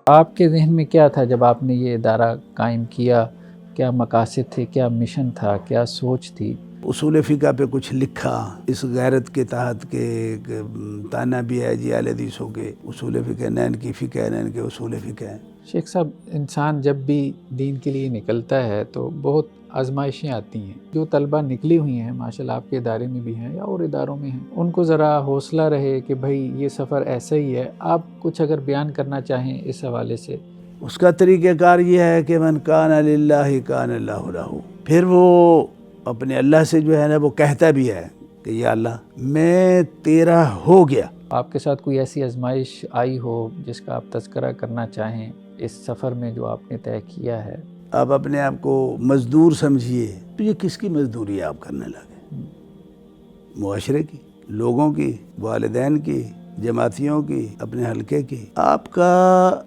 آپ کے ذہن میں کیا تھا جب آپ نے یہ ادارہ قائم کیا؟ کیا مقاصد تھے، کیا مشن تھا، کیا سوچ تھی؟ اصول فقہ پہ کچھ لکھا اس غیرت کے تحت کہ تانا بھی ہے جی اہل حدیثوں کے اصول فقہ، نین کی فقہ ہے، نین کے اصول فقہ ہیں۔ شیخ صاحب، انسان جب بھی دین کے لیے نکلتا ہے تو بہت آزمائشیں آتی ہیں۔ جو طلبہ نکلی ہوئی ہیں ماشاءاللہ آپ کے ادارے میں بھی ہیں یا اور اداروں میں ہیں، ان کو ذرا حوصلہ رہے کہ بھائی یہ سفر ایسا ہی ہے۔ آپ کچھ اگر بیان کرنا چاہیں اس حوالے سے۔ اس کا طریقہ کار یہ ہے کہ من کان للہ کان اللہ لہ، پھر وہ اپنے اللہ سے جو ہے نا وہ کہتا بھی ہے کہ یا اللہ میں تیرا ہو گیا۔ آپ کے ساتھ کوئی ایسی آزمائش آئی ہو جس کا آپ تذکرہ کرنا چاہیں اس سفر میں جو آپ نے طے کیا ہے؟ آپ اپنے آپ کو مزدور سمجھیے تو یہ کس کی مزدوری آپ کرنے لگے؟ معاشرے کی، لوگوں کی، والدین کی، جماعتیوں کی، اپنے حلقے کی۔ آپ کا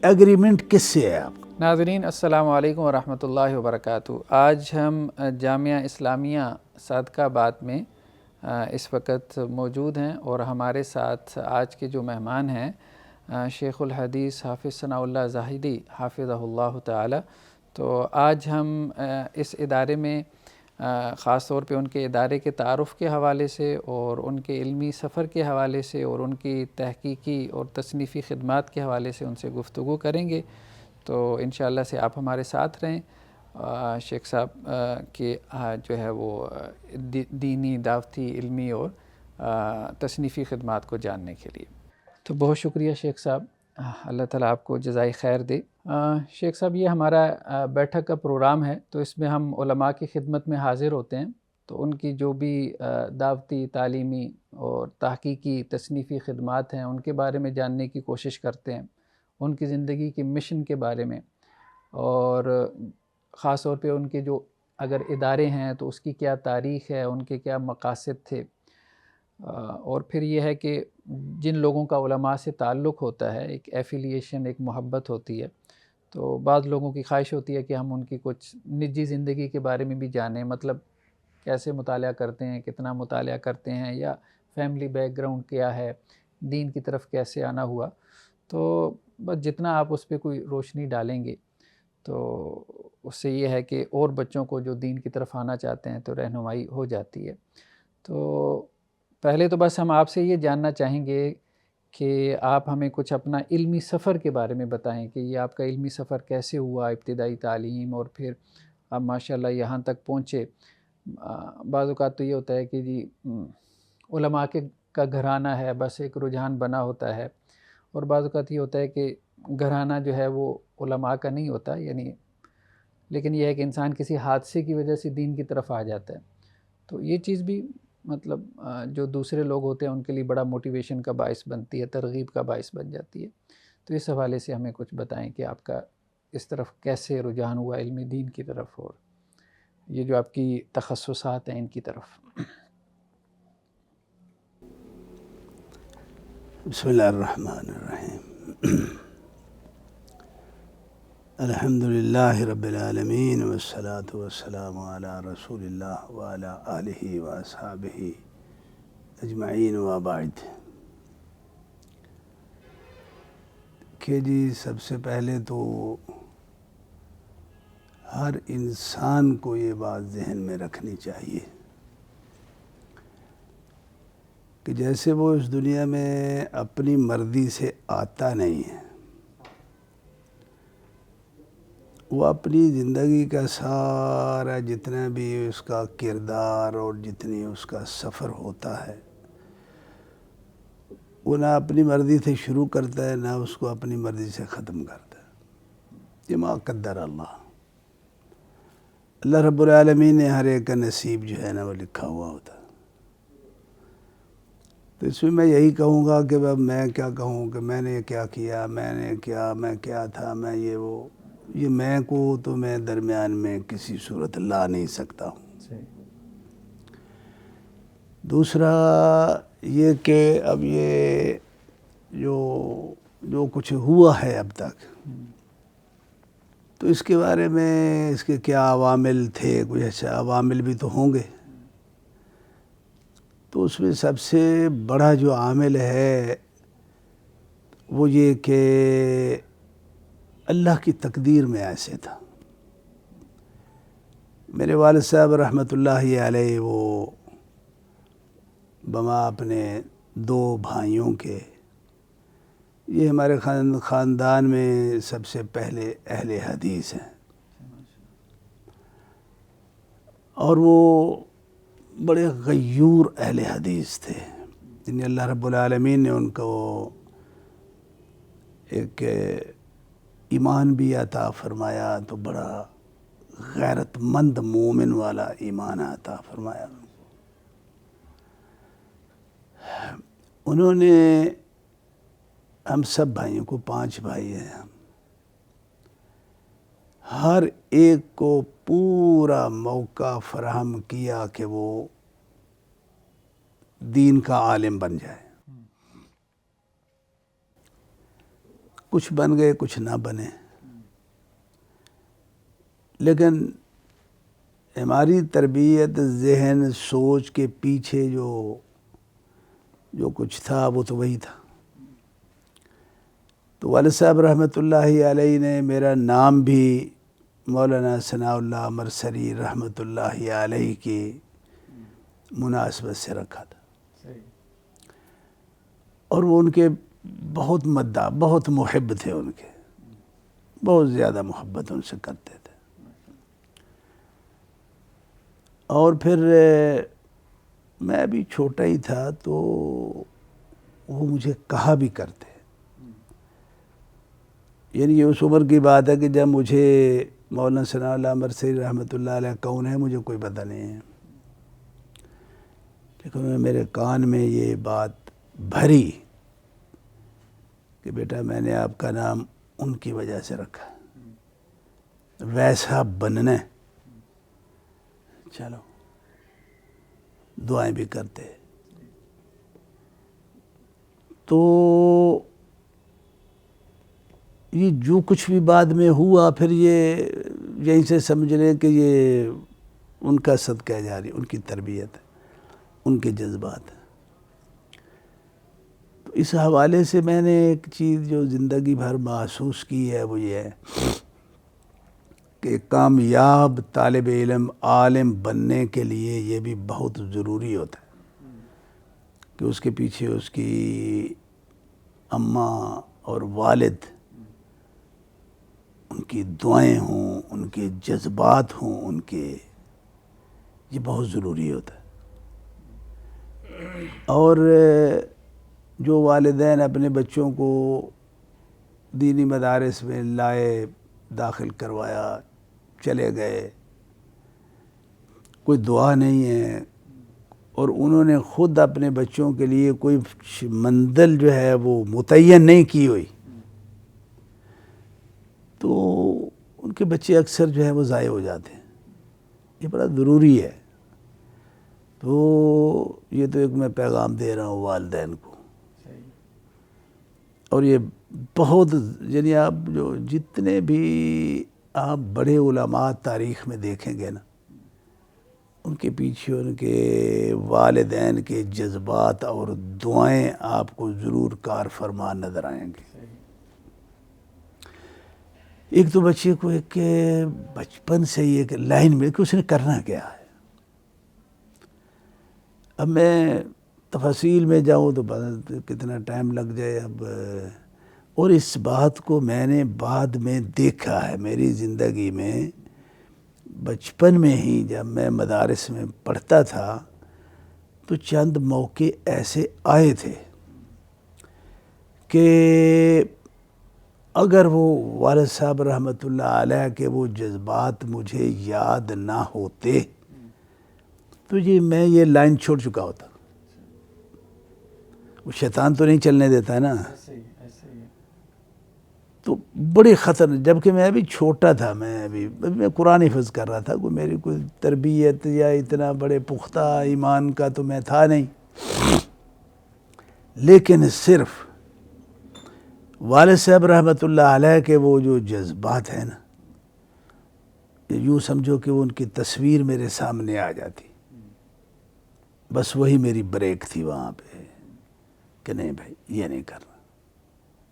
ایگریمنٹ کس سے ہے؟ آپ کا ناظرین السلام علیکم ورحمۃ اللہ وبرکاتہ۔ آج ہم جامعہ اسلامیہ صادقہ آباد میں اس وقت موجود ہیں اور ہمارے ساتھ آج کے جو مہمان ہیں شیخ الحدیث حافظ ثناء اللہ زاہدی حافظہ اللہ تعالی۔ تو آج ہم اس ادارے میں خاص طور پہ ان کے ادارے کے تعارف کے حوالے سے اور ان کے علمی سفر کے حوالے سے اور ان کی تحقیقی اور تصنیفی خدمات کے حوالے سے ان سے گفتگو کریں گے۔ تو انشاءاللہ سے آپ ہمارے ساتھ رہیں شیخ صاحب کے جو ہے وہ دینی، دعوتی، علمی اور تصنیفی خدمات کو جاننے کے لیے۔ تو بہت شکریہ شیخ صاحب، اللہ تعالیٰ آپ کو جزائے خیر دے۔ شیخ صاحب، یہ ہمارا بیٹھک کا پروگرام ہے تو اس میں ہم علماء کی خدمت میں حاضر ہوتے ہیں، تو ان کی جو بھی دعوتی، تعلیمی اور تحقیقی تصنیفی خدمات ہیں ان کے بارے میں جاننے کی کوشش کرتے ہیں، ان کی زندگی کے مشن کے بارے میں، اور خاص طور پہ ان کے جو اگر ادارے ہیں تو اس کی کیا تاریخ ہے، ان کے کیا مقاصد تھے، اور پھر یہ ہے کہ جن لوگوں کا علماء سے تعلق ہوتا ہے، ایک ایفیلیشن، ایک محبت ہوتی ہے، تو بعض لوگوں کی خواہش ہوتی ہے کہ ہم ان کی کچھ نجی زندگی کے بارے میں بھی جانیں، مطلب کیسے مطالعہ کرتے ہیں، کتنا مطالعہ کرتے ہیں، یا فیملی بیک گراؤنڈ کیا ہے، دین کی طرف کیسے آنا ہوا۔ تو بس جتنا آپ اس پہ کوئی روشنی ڈالیں گے تو اس سے یہ ہے کہ اور بچوں کو جو دین کی طرف آنا چاہتے ہیں تو رہنمائی ہو جاتی ہے۔ تو پہلے تو بس ہم آپ سے یہ جاننا چاہیں گے کہ آپ ہمیں کچھ اپنا علمی سفر کے بارے میں بتائیں کہ یہ آپ کا علمی سفر کیسے ہوا، ابتدائی تعلیم اور پھر آپ ماشاءاللہ یہاں تک پہنچے۔ بعض اوقات تو یہ ہوتا ہے کہ جی علماء کا گھرانہ ہے، بس ایک رجحان بنا ہوتا ہے، اور بعض اوقات یہ ہوتا ہے کہ گھرانہ جو ہے وہ علماء کا نہیں ہوتا، یعنی لیکن یہ ہے کہ انسان کسی حادثے کی وجہ سے دین کی طرف آ جاتا ہے، تو یہ چیز بھی مطلب جو دوسرے لوگ ہوتے ہیں ان کے لیے بڑا موٹیویشن کا باعث بنتی ہے، ترغیب کا باعث بن جاتی ہے۔ تو اس حوالے سے ہمیں کچھ بتائیں کہ آپ کا اس طرف کیسے رجحان ہوا علم دین کی طرف، اور یہ جو آپ کی تخصصات ہیں ان کی طرف۔ بسم اللہ الرحمن الرحیم، الحمدللہ رب العالمین والصلاة والسلام علی رسول اللہ وعلی آلہ واصحابہ اجمعین وبعد۔ کہ جی سب سے پہلے تو ہر انسان کو یہ بات ذہن میں رکھنی چاہیے کہ جیسے وہ اس دنیا میں اپنی مرضی سے آتا نہیں ہے، وہ اپنی زندگی کا سارا جتنا بھی اس کا کردار اور جتنی اس کا سفر ہوتا ہے وہ نہ اپنی مرضی سے شروع کرتا ہے نہ اس کو اپنی مرضی سے ختم کرتا ہے۔ یہ ما قدر اللہ، اللہ رب العالمین نے ہر ایک کا نصیب جو ہے نا وہ لکھا ہوا ہوتا ہے۔ تو اس میں یہی کہوں گا کہ میں کیا کہوں کہ میں نے کیا کیا، میں کیا تھا، میں یہ میں کو تو میں درمیان میں کسی صورت لا نہیں سکتا ہوں۔ دوسرا یہ کہ اب یہ جو کچھ ہوا ہے اب تک، تو اس کے بارے میں اس کے کیا عوامل تھے، کچھ ایسے عوامل بھی تو ہوں گے، تو اس میں سب سے بڑا جو عامل ہے وہ یہ کہ اللہ کی تقدیر میں ایسے تھا. میرے والد صاحب رحمۃ اللہ علیہ وہ بما اپنے 2 بھائیوں کے، یہ ہمارے خاندان میں سب سے پہلے اہل حدیث ہیں، اور وہ بڑے غیور اہل حدیث تھے، جنہیں اللہ رب العالمین نے ان کو ایک ایمان بھی عطا فرمایا، تو بڑا غیرت مند مومن والا ایمان عطا فرمایا. انہوں نے ہم سب بھائیوں کو، 5 بھائی ہیں ہم، ہر ایک کو پورا موقع فراہم کیا کہ وہ دین کا عالم بن جائے. کچھ بن گئے، کچھ نہ بنے، لیکن ہماری تربیت، ذہن، سوچ کے پیچھے جو کچھ تھا وہ تو وہی تھا. تو والد صاحب رحمۃ اللہ علیہ نے میرا نام بھی مولانا ثناء اللہ مرسری رحمۃ اللہ علیہ کی مناسبت سے رکھا تھا، اور وہ ان کے بہت مداح، بہت محب تھے، ان کے بہت زیادہ محبت ان سے کرتے تھے. اور پھر میں بھی چھوٹا ہی تھا تو وہ مجھے کہا بھی کرتے، یعنی یہ اس عمر کی بات ہے کہ جب مجھے مولانا ثناء اللہ مرسری رحمۃ اللہ علیہ کون ہے مجھے کوئی پتہ نہیں ہے، لیکن میرے کان میں یہ بات بھری کہ بیٹا میں نے آپ کا نام ان کی وجہ سے رکھا، ویسا بننا. چلو دعائیں بھی کرتے. تو یہ جو کچھ بھی بعد میں ہوا، پھر یہ یہیں سے سمجھ لیں کہ یہ ان کا صدقہ جاری، ان کی تربیت ہے، ان کے جذبات ہیں. تو اس حوالے سے میں نے ایک چیز جو زندگی بھر محسوس کی ہے وہ یہ ہے کہ کامیاب طالب علم، عالم بننے کے لیے یہ بھی بہت ضروری ہوتا ہے کہ اس کے پیچھے اس کی اماں اور والد، ان کی دعائیں ہوں، ان کے جذبات ہوں، ان کے، یہ بہت ضروری ہوتا ہے. اور جو والدین اپنے بچوں کو دینی مدارس میں لائے، داخل کروایا، چلے گئے، کوئی دعا نہیں ہے، اور انہوں نے خود اپنے بچوں کے لیے کوئی منزل جو ہے وہ متعین نہیں کی ہوئی، تو ان کے بچے اکثر جو ہے وہ ضائع ہو جاتے ہیں. یہ بڑا ضروری ہے. تو یہ تو ایک میں پیغام دے رہا ہوں والدین کو. اور یہ بہت، یعنی آپ جو جتنے بھی آپ بڑے علماء تاریخ میں دیکھیں گے نا، ان کے پیچھے ان کے والدین کے جذبات اور دعائیں آپ کو ضرور کار فرما نظر آئیں گے. ایک تو بچے کو ایک بچپن سے ہی ایک لائن مل کہ اس نے کرنا کیا ہے. اب میں تفاصیل میں جاؤں تو کتنا ٹائم لگ جائے اب. اور اس بات کو میں نے بعد میں دیکھا ہے میری زندگی میں. بچپن میں ہی جب میں مدارس میں پڑھتا تھا تو چند موقع ایسے آئے تھے کہ اگر وہ والد صاحب رحمۃ اللہ علیہ کے وہ جذبات مجھے یاد نہ ہوتے تو میں یہ لائن چھوڑ چکا ہوتا. وہ شیطان تو نہیں چلنے دیتا ہے نا. تو بڑی خطر، جبکہ میں ابھی چھوٹا تھا، میں قرآن حفظ کر رہا تھا، میری کوئی تربیت یا اتنا بڑے پختہ ایمان کا تو میں تھا نہیں، لیکن صرف والد صاحب رحمۃ اللہ علیہ کے وہ جو جذبات ہیں نا، یوں سمجھو کہ وہ ان کی تصویر میرے سامنے آ جاتی، بس وہی میری بریک تھی وہاں پہ کہ نہیں بھائی یہ نہیں کرنا،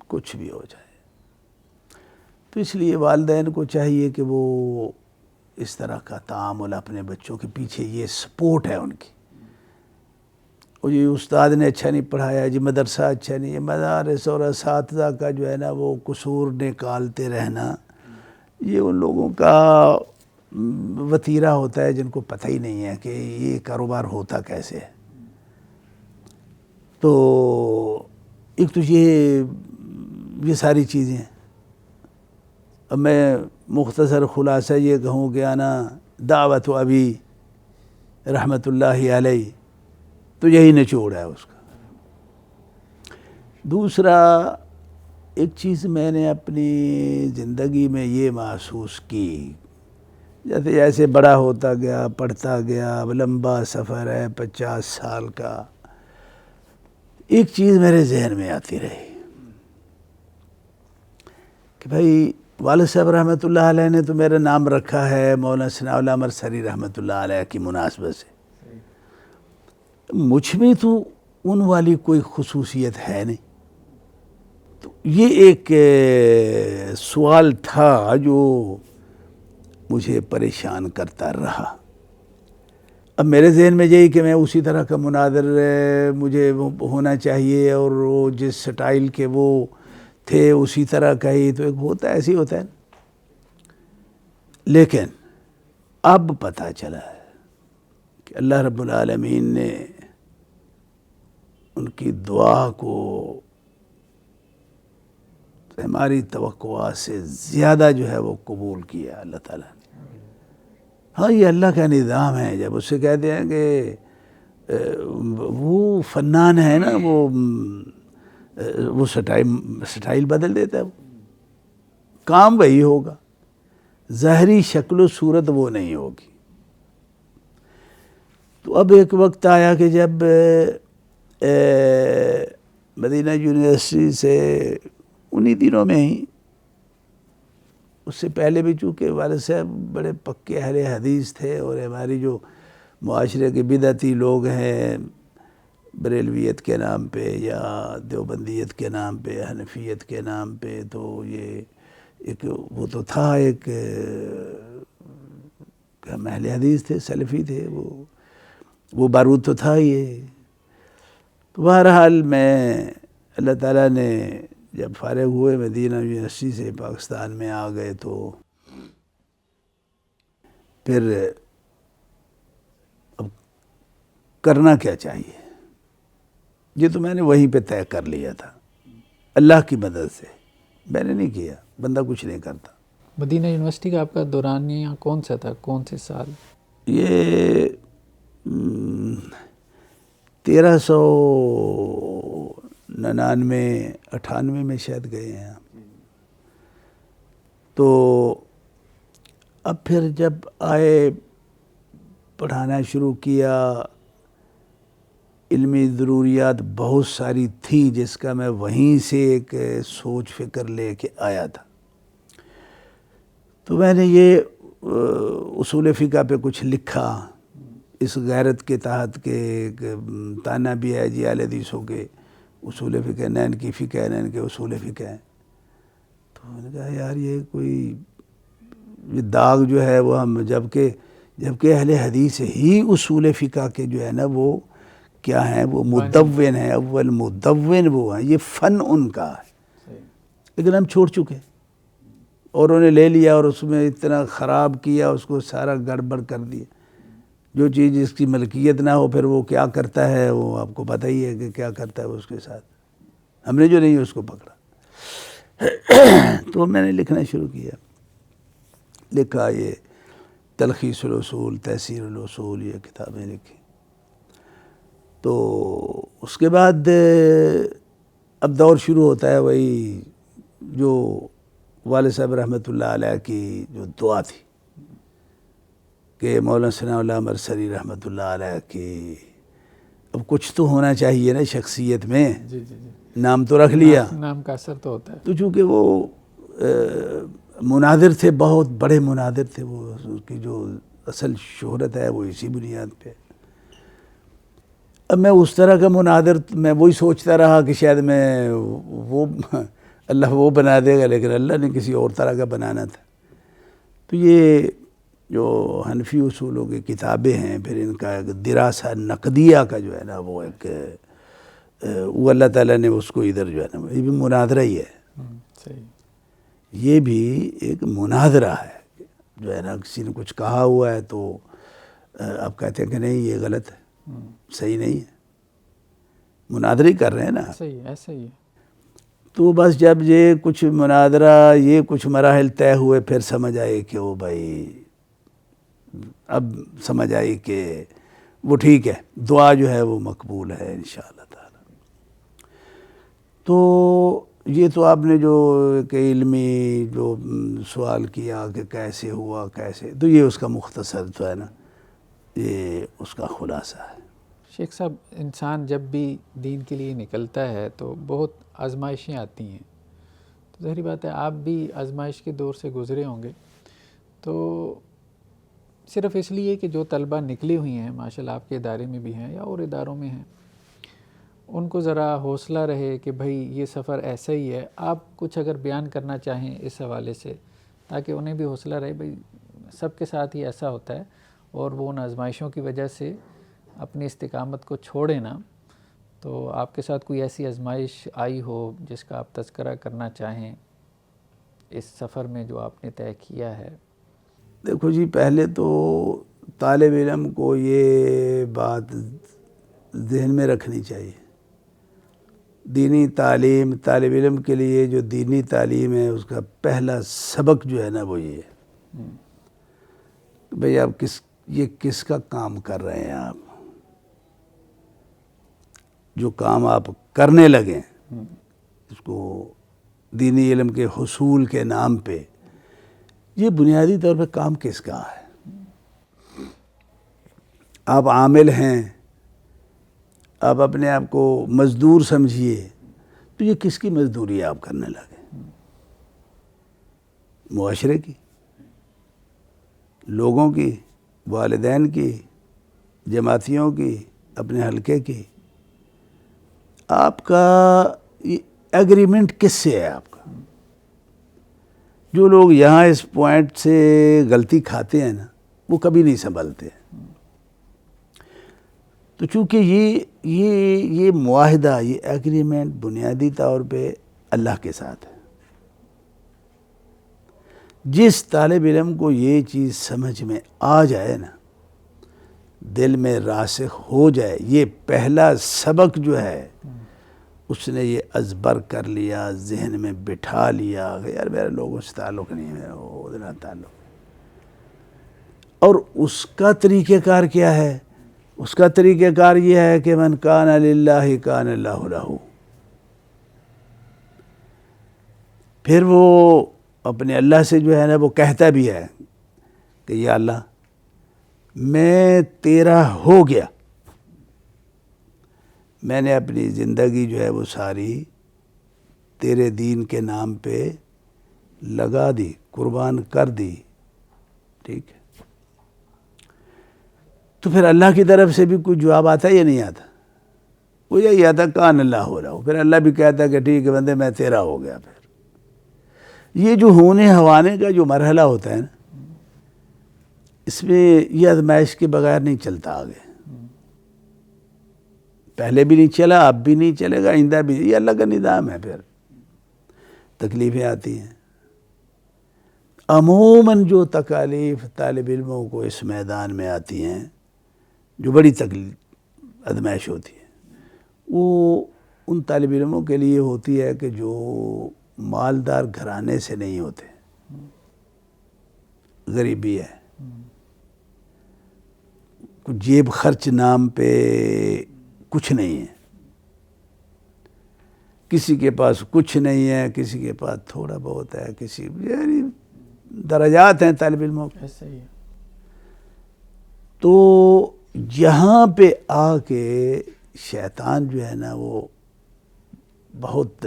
کچھ بھی ہو جائے. تو اس لیے والدین کو چاہیے کہ وہ اس طرح کا تعامل اپنے بچوں کے پیچھے یہ سپورٹ ہے ان کی. اور یہ استاد نے اچھا نہیں پڑھایا جی، مدرسہ اچھا نہیں ہے، مدارس اور اساتذہ کا جو ہے نا وہ قصور نکالتے رہنا، یہ ان لوگوں کا وتیرہ ہوتا ہے جن کو پتہ ہی نہیں ہے کہ یہ کاروبار ہوتا کیسے ہے. تو ایک تو یہ ساری چیزیں ہیں. اب میں مختصر خلاصہ یہ کہوں کہ انا دعوت ابی رحمۃ اللہ علیہ، تو یہی نچوڑ ہے اس کا. دوسرا ایک چیز میں نے اپنی زندگی میں یہ محسوس کی، جیسے جیسے بڑا ہوتا گیا، پڑھتا گیا، اب لمبا سفر ہے 50 سال کا، ایک چیز میرے ذہن میں آتی رہی کہ بھائی والد صاحب رحمۃ اللہ علیہ نے تو میرا نام رکھا ہے مولانا ثناء اللہ مرسری رحمۃ اللہ علیہ کی مناسبت سے، مجھ میں تو ان والی کوئی خصوصیت ہے نہیں. تو یہ ایک سوال تھا جو مجھے پریشان کرتا رہا. اب میرے ذہن میں یہی کہ میں اسی طرح کا مناظر مجھے ہونا چاہیے، اور وہ جس سٹائل کے وہ تھے اسی طرح کا ہی تو ایک ہوتا ہے، ایسے ہی ہوتا ہے. لیکن اب پتہ چلا ہے کہ اللہ رب العالمین نے ان کی دعا کو ہماری توقعات سے زیادہ جو ہے وہ قبول کیا اللہ تعالیٰ نے. ہاں یہ اللہ کا نظام ہے. جب اس سے کہتے ہیں کہ وہ فنان ہے نا، وہ سٹائل بدل دیتا ہے، وہ کام وہی ہوگا، ظاہری شکل و صورت وہ نہیں ہوگی. تو اب ایک وقت آیا کہ جب مدینہ یونیورسٹی سے انہی دنوں میں ہی، اس سے پہلے بھی چونکہ والد صاحب بڑے پکے اہل حدیث تھے، اور ہماری جو معاشرے کے بدعتی لوگ ہیں بریلویت کے نام پہ یا دیوبندیت کے نام پہ، حنفیت کے نام پہ، تو یہ ایک وہ تو تھا، ایک ہم اہل حدیث تھے، سلفی تھے، وہ بارود تو تھا یہ. تو بہرحال میں اللہ تعالیٰ نے جب فارغ ہوئے مدینہ یونیورسٹی سے پاکستان میں آ گئے، تو پھر اب کرنا کیا چاہیے، یہ تو میں نے وہیں پہ طے کر لیا تھا اللہ کی مدد سے. میں نے نہیں کیا، بندہ کچھ نہیں کرتا. مدینہ یونیورسٹی کا آپ کا دورانیہ کون سا تھا، کون سے سال؟ یہ 1399-98 میں شاید گئے ہیں. تو اب پھر جب آئے پڑھانا شروع کیا، علمی ضروریات بہت ساری تھیں جس کا میں وہیں سے ایک سوچ فکر لے کے آیا تھا. تو میں نے یہ اصول فقہ پہ کچھ لکھا، اس غیرت کے تحت کے ایک تانا بھی ہے جی اہل حدیثوں کے اصول فقہ، نین کی فقہ ہے، نین کے اصول فقہ ہیں. تو میں نے کہا یار یہ کوئی یہ داغ جو ہے وہ ہم جبکہ اہل حدیث ہی اصول فقہ کے جو ہے نا وہ کیا ہیں، وہ مدون ہیں، اول مدون وہ ہیں، یہ فن ان کا ہے. لیکن ہم چھوڑ چکے اور انہیں لے لیا اور اس میں اتنا خراب کیا، اس کو سارا گڑبڑ کر دیا. جو چیز جس کی ملکیت نہ ہو پھر وہ کیا کرتا ہے، وہ آپ کو پتہ ہی ہے کہ کیا کرتا ہے وہ اس کے ساتھ. ہم نے جو نہیں اس کو پکڑا. تو میں نے لکھنا شروع کیا، لکھا یہ تلخیص الاصول، تحصیل الاصول، یہ کتابیں لکھی. تو اس کے بعد اب دور شروع ہوتا ہے وہی جو والد صاحب رحمۃ اللہ علیہ کی جو دعا تھی کہ مولانا ثناء اللہ مرسری رحمۃ اللہ علیہ کی اب کچھ تو ہونا چاہیے نا شخصیت میں. جی جی جی، نام تو رکھ لیا، نام کا اثر تو ہوتا ہے. تو چونکہ وہ مناظر تھے، بہت بڑے مناظر تھے، وہ اس کی جو اصل شہرت ہے وہ اسی بنیاد پہ. اب میں اس طرح کا مناظر میں وہی سوچتا رہا کہ شاید میں وہ اللہ وہ بنا دے گا، لیکن اللہ نے کسی اور طرح کا بنانا تھا۔ تو یہ جو حنفی اصولوں کی کتابیں ہیں، پھر ان کا ایک دراسہ نقدیہ کا جو ہے نا وہ ایک وہ اللہ تعالیٰ نے اس کو ادھر جو ہے نا یہ بھی مناظرہ ہی ہے، صحیح، یہ بھی ایک مناظرہ ہے جو ہے نا، کسی نے کچھ کہا ہوا ہے تو آپ کہتے ہیں کہ نہیں یہ غلط ہے، صحیح نہیں ہے، مناظرہ ہی کر رہے ہیں نا، صحیح ایسا ہی ہے۔ تو بس جب یہ کچھ مناظرہ، یہ کچھ مراحل طے ہوئے، پھر سمجھ آئے کہ وہ بھائی اب سمجھ آئی کہ وہ ٹھیک ہے، دعا جو ہے وہ مقبول ہے انشاءاللہ تعالی۔ تو یہ تو آپ نے جو کہ علمی جو سوال کیا کہ کیسے ہوا کیسے، تو یہ اس کا مختصر جو ہے نا یہ اس کا خلاصہ ہے۔ شیخ صاحب، انسان جب بھی دین کے لیے نکلتا ہے تو بہت آزمائشیں آتی ہیں، تو ظاہری بات ہے آپ بھی آزمائش کے دور سے گزرے ہوں گے، تو صرف اس لیے کہ جو طلبہ نکلی ہوئی ہیں ماشاءاللہ آپ کے ادارے میں بھی ہیں یا اور اداروں میں ہیں، ان کو ذرا حوصلہ رہے کہ بھائی یہ سفر ایسا ہی ہے، آپ کچھ اگر بیان کرنا چاہیں اس حوالے سے تاکہ انہیں بھی حوصلہ رہے بھائی سب کے ساتھ ہی ایسا ہوتا ہے، اور وہ ان آزمائشوں کی وجہ سے اپنی استقامت کو چھوڑے نا، تو آپ کے ساتھ کوئی ایسی آزمائش آئی ہو جس کا آپ تذکرہ کرنا چاہیں اس سفر میں جو آپ نے طے کیا ہے؟ دیکھو جی، پہلے تو طالب علم کو یہ بات ذہن میں رکھنی چاہیے، دینی تعلیم، طالب علم کے لیے جو دینی تعلیم ہے اس کا پہلا سبق جو ہے نا وہ یہ ہے بھئی آپ یہ کس کا کام کر رہے ہیں، آپ جو کام آپ کرنے لگیں اس کو دینی علم کے حصول کے نام پہ، یہ بنیادی طور پہ کام کس کا ہے؟ آپ عامل ہیں، آپ اپنے آپ کو مزدور سمجھیے، تو یہ کس کی مزدوری آپ کرنے لگے؟ معاشرے کی، لوگوں کی، والدین کی، جماعتیوں کی، اپنے حلقے کی۔ آپ کا ایگریمنٹ کس سے ہے؟ آپ کا جو لوگ یہاں اس پوائنٹ سے غلطی کھاتے ہیں نا وہ کبھی نہیں سنبھلتے۔ تو چونکہ یہ معاہدہ، یہ ایگریمنٹ بنیادی طور پہ اللہ کے ساتھ ہے، جس طالب علم کو یہ چیز سمجھ میں آ جائے نا، دل میں راسخ ہو جائے، یہ پہلا سبق جو ہے اس نے یہ ازبر کر لیا، ذہن میں بٹھا لیا کہ یار میرا لوگوں سے تعلق نہیں ہے، وہ ادھر تعلق، اور اس کا طریقہ کار کیا ہے؟ اس کا طریقہ کار یہ ہے کہ من کان للہ کان اللہ لہ، پھر وہ اپنے اللہ سے جو ہے نا وہ کہتا بھی ہے کہ یا اللہ میں تیرا ہو گیا، میں نے اپنی زندگی جو ہے وہ ساری تیرے دین کے نام پہ لگا دی، قربان کر دی، ٹھیک ہے؟ تو پھر اللہ کی طرف سے بھی کوئی جواب آتا ہے یا نہیں آتا؟ وہ یہی آتا کان اللہ ہو رہا ہو، پھر اللہ بھی کہتا ہے کہ ٹھیک ہے بندے میں تیرا ہو گیا۔ پھر یہ جو ہونے ہوانے کا جو مرحلہ ہوتا ہے نا، اس میں یہ آزمائش کے بغیر نہیں چلتا آگے، پہلے بھی نہیں چلا، اب بھی نہیں چلے گا، آئندہ بھی، یہ اللہ کا نظام ہے۔ پھر تکلیفیں آتی ہیں، عموماً جو تکالیف طالب علموں کو اس میدان میں آتی ہیں، جو بڑی تکلیف آزمائش ہوتی ہے، وہ ان طالب علموں کے لیے ہوتی ہے کہ جو مالدار گھرانے سے نہیں ہوتے، غریبی ہے، کچھ جیب خرچ نام پہ کچھ نہیں ہے، کسی کے پاس کچھ نہیں ہے، کسی کے پاس تھوڑا بہت ہے، کسی یعنی درجات ہیں طالب علموں کے۔ ایسا ہی ہے۔ تو یہاں پہ آ کے شیطان جو ہے نا وہ بہت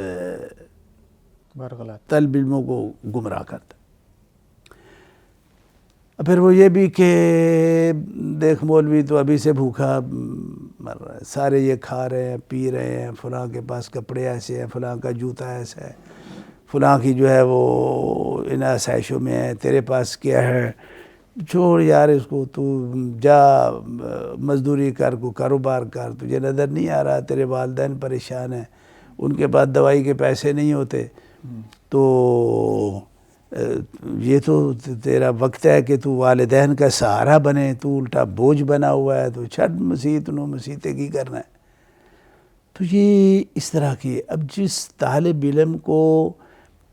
برغلات طالب علموں کو گمراہ کرتا۔ پھر وہ یہ بھی کہ دیکھ مولوی تو ابھی سے بھوکا مر رہا ہے، سارے یہ کھا رہے ہیں، پی رہے ہیں، فلاں کے پاس کپڑے ایسے ہیں، فلاں کا جوتا ایسا ہے، فلاں کی جو ہے وہ ان آسائشوں میں ہے، تیرے پاس کیا ہے، چھوڑ یار اس کو، تو جا مزدوری کر، کو کاروبار کر، تجھے نظر نہیں آ رہا تیرے والدین پریشان ہیں، ان کے پاس دوائی کے پیسے نہیں ہوتے، تو یہ تو تیرا وقت ہے کہ تو والدین کا سہارا بنے، تو الٹا بوجھ بنا ہوا ہے، تو چھٹ مسیت نو مسیتے کی کرنا ہے۔ تو یہ اس طرح کی، اب جس طالب علم کو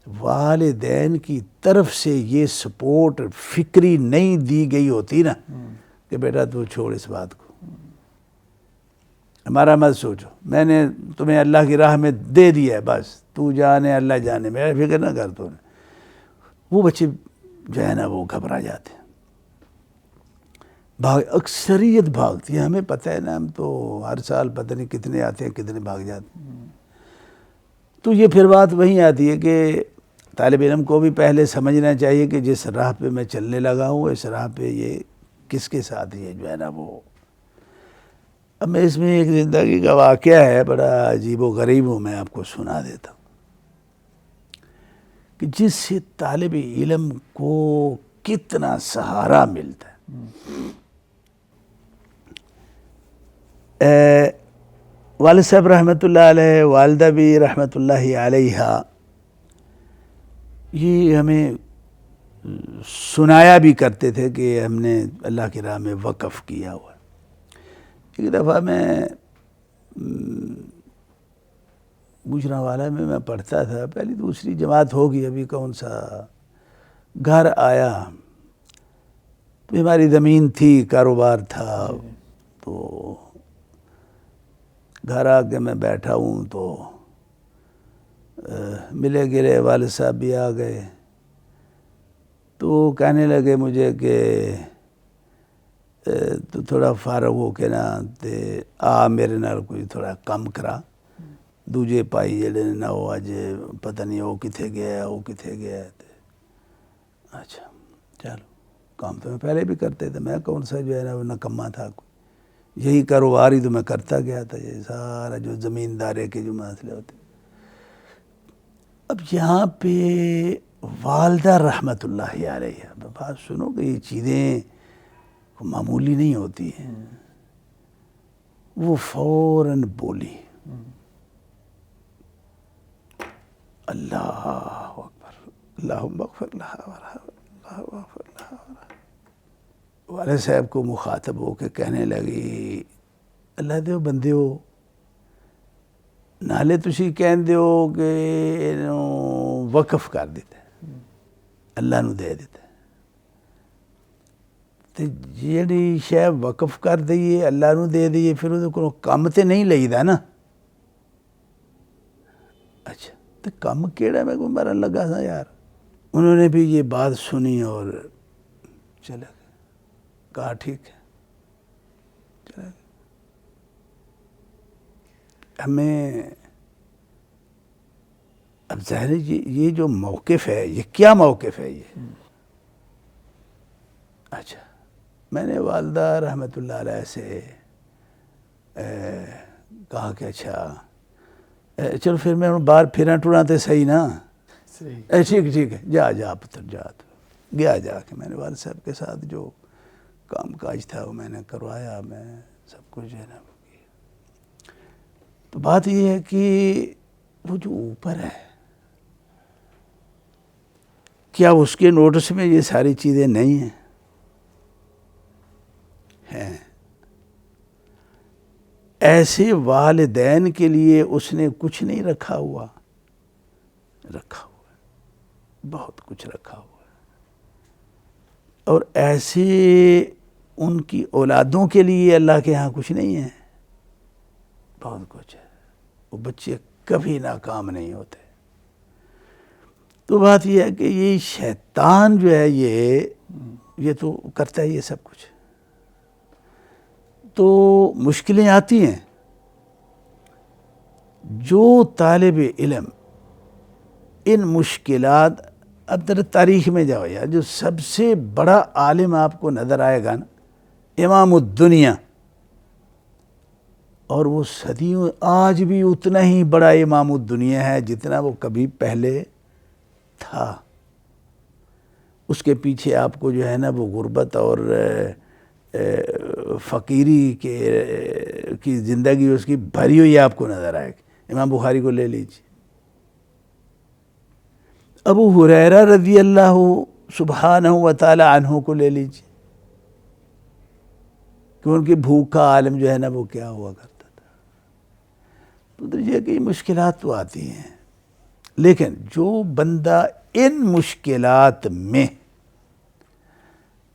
والدین کی طرف سے یہ سپورٹ فکری نہیں دی گئی ہوتی نا کہ بیٹا تو چھوڑ اس بات کو، ہمارا مت سوچو، میں نے تمہیں اللہ کی راہ میں دے دیا ہے، بس تو جانے اللہ جانے، میرا فکر نہ کر، تو وہ بچے جو ہے نا وہ گھبرا جاتے ہیں، اکثریت بھاگتی ہے، ہمیں پتہ ہے نا، ہم تو ہر سال پتہ نہیں کتنے آتے ہیں کتنے بھاگ جاتے ہیں۔ تو یہ پھر بات وہیں آتی ہے کہ طالب علم کو بھی پہلے سمجھنا چاہیے کہ جس راہ پہ میں چلنے لگا ہوں، اس راہ پہ یہ کس کے ساتھ یہ جو ہے نا وہ، اب میں اس میں ایک زندگی کا واقعہ ہے بڑا عجیب و غریب ہوں، میں آپ کو سنا دیتا ہوں کہ جس سے طالب علم کو کتنا سہارا ملتا ہے۔ والد صاحب رحمۃ اللہ علیہ، والدہ بھی رحمۃ اللہ علیہ، یہ ہمیں سنایا بھی کرتے تھے کہ ہم نے اللہ کی راہ میں وقف کیا ہوا۔ ایک دفعہ میں گوجرانوالہ میں پڑھتا تھا، پہلی دوسری جماعت ہوگی، ابھی کون سا، گھر آیا تو ہماری زمین تھی، کاروبار تھا، تو گھر آ کے میں بیٹھا ہوں تو ملے گلے والد صاحب بھی آ گئے، تو کہنے لگے مجھے کہ تو تھوڑا فارغ ہو کے نا تے آ میرے نال کوئی تھوڑا کم کرا، دوجے پائی جڑے نا وہ اج پتہ نہیں وہ کتھے گیا ہے، وہ کتھے گیا ہے۔ اچھا چلو، کام تو میں پہلے بھی کرتے تھے، میں کون سا جو ہے نا وہ نکما تھا، یہی کاروبار ہی تو میں کرتا گیا تھا، یہ سارا جو زمیندارے کے جو مسئلے ہوتے۔ اب یہاں پہ والدہ رحمۃ اللہ علیہ، بات سنو کہ یہ چیزیں معمولی نہیں ہوتی ہیں، وہ فوراً بولی، اللہ اکبر، اللہم اغفر لہا ورحمہ، اللہ اغفر لہا ورحمہ۔ والد صاحب کو مخاطب ہو کے کہنے لگی، اللہ دیو بندیو، نالے تسی کہن دیو کہ انہوں وقف کر دیتے، اللہ نو دے دیتے، تے جیڑی شے وقف کر دئیے، اللہ نو دے دئیے، پھر وہ کو کم تے نہیں لئی دا نا۔ اچھا تو کم کیڑا میں کو مرن لگا تھا یار۔ انہوں نے بھی یہ بات سنی اور چلے گئے، کہا ٹھیک ہے، چلے گئے۔ ہمیں اب ظاہر ہے یہ جو موقف ہے، یہ کیا موقف ہے یہ؟ اچھا، میں نے والدہ رحمۃ اللہ علیہ سے کہا کہ اچھا چلو پھر میں باہر پھرنا ٹورنا تے صحیح نا، ٹھیک ہے، جا پتر جا، تو گیا، جا کے میں نے والد صاحب کے ساتھ جو کام کاج تھا وہ میں نے کروایا، میں سب کچھ جو ہے نا کیا۔ تو بات یہ ہے کہ وہ جو اوپر ہے، کیا اس کے نوٹس میں یہ ساری چیزیں نہیں ہیں؟ ہیں۔ ایسے والدین کے لیے اس نے کچھ نہیں رکھا ہوا، رکھا ہوا ہے، بہت کچھ رکھا ہوا ہے، اور ایسے ان کی اولادوں کے لیے اللہ کے ہاں کچھ نہیں ہے، بہت کچھ ہے، وہ بچے کبھی ناکام نہیں ہوتے۔ تو بات یہ ہے کہ یہ شیطان جو ہے یہ تو کرتا ہے یہ سب کچھ، تو مشکلیں آتی ہیں۔ جو طالب علم ان مشکلات، اب در تاریخ میں جاؤ یا جو سب سے بڑا عالم آپ کو نظر آئے گا نا، امام الدنیا، اور وہ صدیوں، آج بھی اتنا ہی بڑا امام الدنیا ہے جتنا وہ کبھی پہلے تھا، اس کے پیچھے آپ کو جو ہے نا وہ غربت اور فقیری کی زندگی اس کی بھری ہوئی آپ کو نظر آئے گی۔ امام بخاری کو لے لیجیے، ابو ہریرہ رضی اللہ سبحانہ و تعالی عنہ کو لے لیجیے کہ ان کی بھوک کا عالم جو ہے نا وہ کیا ہوا کرتا تھا۔ تو دیکھیے کہ مشکلات تو آتی ہیں، لیکن جو بندہ ان مشکلات میں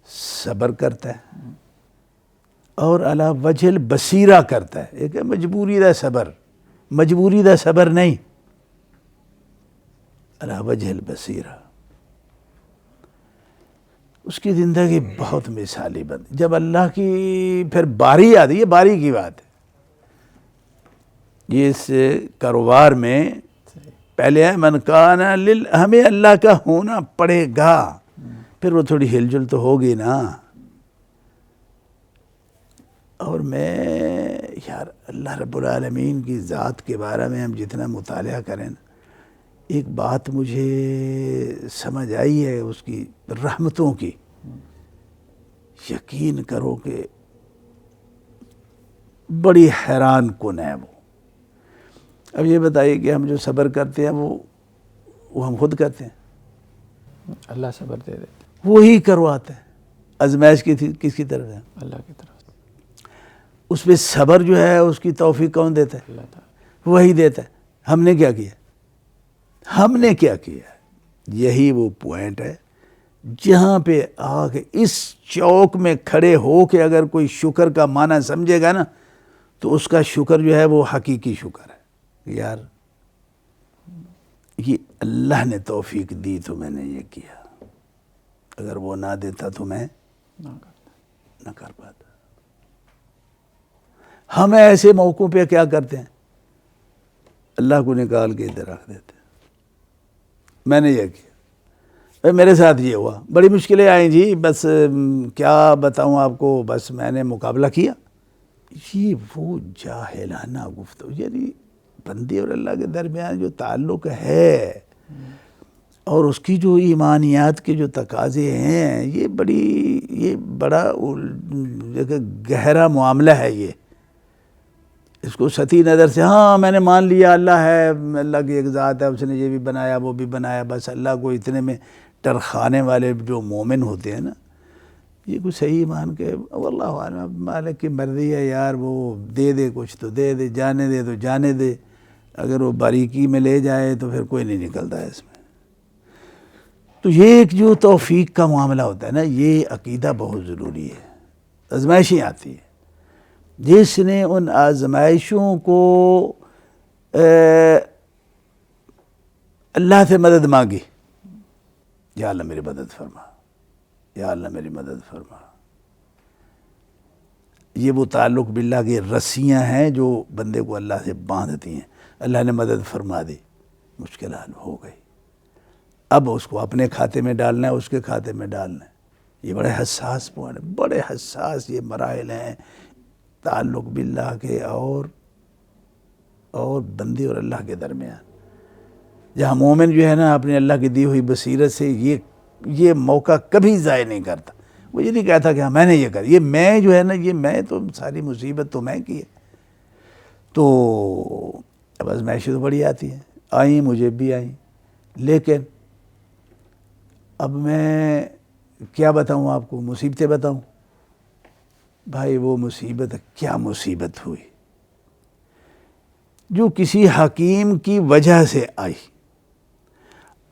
صبر کرتا ہے اور علی وجہ البصیرہ کرتا ہے، ایک ہے مجبوری دا صبر، مجبوری دا صبر نہیں، علی وجہ البصیرہ، اس کی زندگی بہت مثالی بند۔ جب اللہ کی پھر باری آتی ہے، باری کی بات ہے، یہ اس کاروبار میں پہلے ہے من کان ہمیں اللہ کا ہونا پڑے گا، پھر وہ تھوڑی ہل جل تو ہوگی نا۔ اور میں یار اللہ رب العالمین کی ذات کے بارے میں ہم جتنا مطالعہ کریں نا، ایک بات مجھے سمجھ آئی ہے اس کی رحمتوں کی، یقین کرو کہ بڑی حیران کن ہے وہ۔ اب یہ بتائیے کہ ہم جو صبر کرتے ہیں وہ ہم خود کرتے ہیں؟ اللہ صبر دے دیتے، وہی کرواتے ہیں۔ آزمائش کس کی طرف ہے؟ اللہ کی طرف سے۔ اس پہ صبر جو ہے اس کی توفیق کون دیتا ہے؟ اللہ تعالیٰ وہی دیتا ہے۔ ہم نے کیا کیا؟ ہم نے کیا کیا؟ یہی وہ پوائنٹ ہے جہاں پہ آ کے اس چوک میں کھڑے ہو کے اگر کوئی شکر کا معنی سمجھے گا نا تو اس کا شکر جو ہے وہ حقیقی شکر ہے۔ یار یہ اللہ نے توفیق دی تو میں نے یہ کیا، اگر وہ نہ دیتا تو میں نہ کر پاتا۔ ہم ایسے موقعوں پہ کیا کرتے ہیں؟ اللہ کو نکال کے ادھر رکھ دیتے ہیں۔ میں نے یہ کیا، میرے ساتھ یہ ہوا، بڑی مشکلیں آئیں جی، بس کیا بتاؤں آپ کو، بس میں نے مقابلہ کیا۔ یہ وہ جاہلانہ گفتگو، یعنی بندے اور اللہ کے درمیان جو تعلق ہے اور اس کی جو ایمانیات کے جو تقاضے ہیں، یہ بڑا گہرا معاملہ ہے۔ یہ اس کو سطحی نظر سے ہاں میں نے مان لیا اللہ ہے، اللہ کی ایک ذات ہے، اس نے یہ بھی بنایا وہ بھی بنایا، بس اللہ کو اتنے میں ٹرخانے والے جو مومن ہوتے ہیں نا، یہ کوئی صحیح مان کے واللہ عالم مالک کی مرضی ہے یار، وہ دے دے کچھ تو دے دے، جانے دے تو جانے دے، اگر وہ باریکی میں لے جائے تو پھر کوئی نہیں نکلتا ہے اس میں۔ تو یہ ایک جو توفیق کا معاملہ ہوتا ہے نا، یہ عقیدہ بہت ضروری ہے۔ آزمائشیں آتی ہیں، جس نے ان آزمائشوں کو اللہ سے مدد مانگی، یا اللہ میری مدد فرما، یا اللہ میری مدد فرما، یہ وہ تعلق باللہ کی رسیاں ہیں جو بندے کو اللہ سے باندھتی ہیں۔ اللہ نے مدد فرما دی، مشکل حل ہو گئی، اب اس کو اپنے کھاتے میں ڈالنا ہے، اس کے کھاتے میں ڈالنا ہے۔ یہ بڑے حساس پوائنٹ، بڑے حساس یہ مراحل ہیں تعلق باللہ کے اور بندے اور اللہ کے درمیان، جہاں مومن جو ہے نا اپنے اللہ کی دی ہوئی بصیرت سے یہ موقع کبھی ضائع نہیں کرتا۔ وہ یہ نہیں کہتا کہ ہاں میں نے یہ کر، یہ میں جو ہے نا، یہ میں تو ساری مصیبت تو میں کی ہے۔ تو اب آزمائشیں تو بڑی آتی ہیں، آئیں مجھے بھی آئیں، لیکن اب میں کیا بتاؤں آپ کو، مصیبتیں بتاؤں؟ بھائی وہ مصیبت کیا مصیبت ہوئی جو کسی حکیم کی وجہ سے آئی،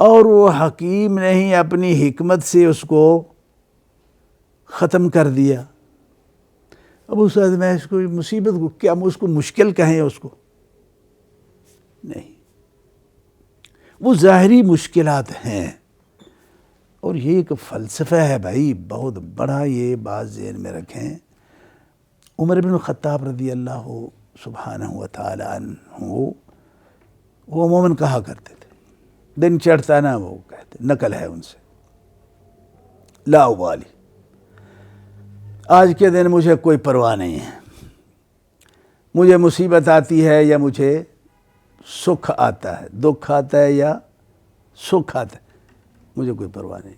اور وہ حکیم نے ہی اپنی حکمت سے اس کو ختم کر دیا۔ اب اس آزمائش کو، مصیبت کو کیا اس کو مشکل کہیں؟ اس کو نہیں، وہ ظاہری مشکلات ہیں، اور یہ ایک فلسفہ ہے بھائی بہت بڑا، یہ بات ذہن میں رکھیں۔ عمر بن الخطاب رضی اللہ سبحانہ و تعالی عنہ وہ عموماً کہا کرتے تھے، دن چڑھتا نا وہ کہتے، نقل ہے ان سے، لا ابالی، آج کے دن مجھے کوئی پرواہ نہیں ہے، مجھے مصیبت آتی ہے یا مجھے سکھ آتا ہے، دکھ آتا ہے یا سکھ آتا ہے، مجھے کوئی پرواہ نہیں.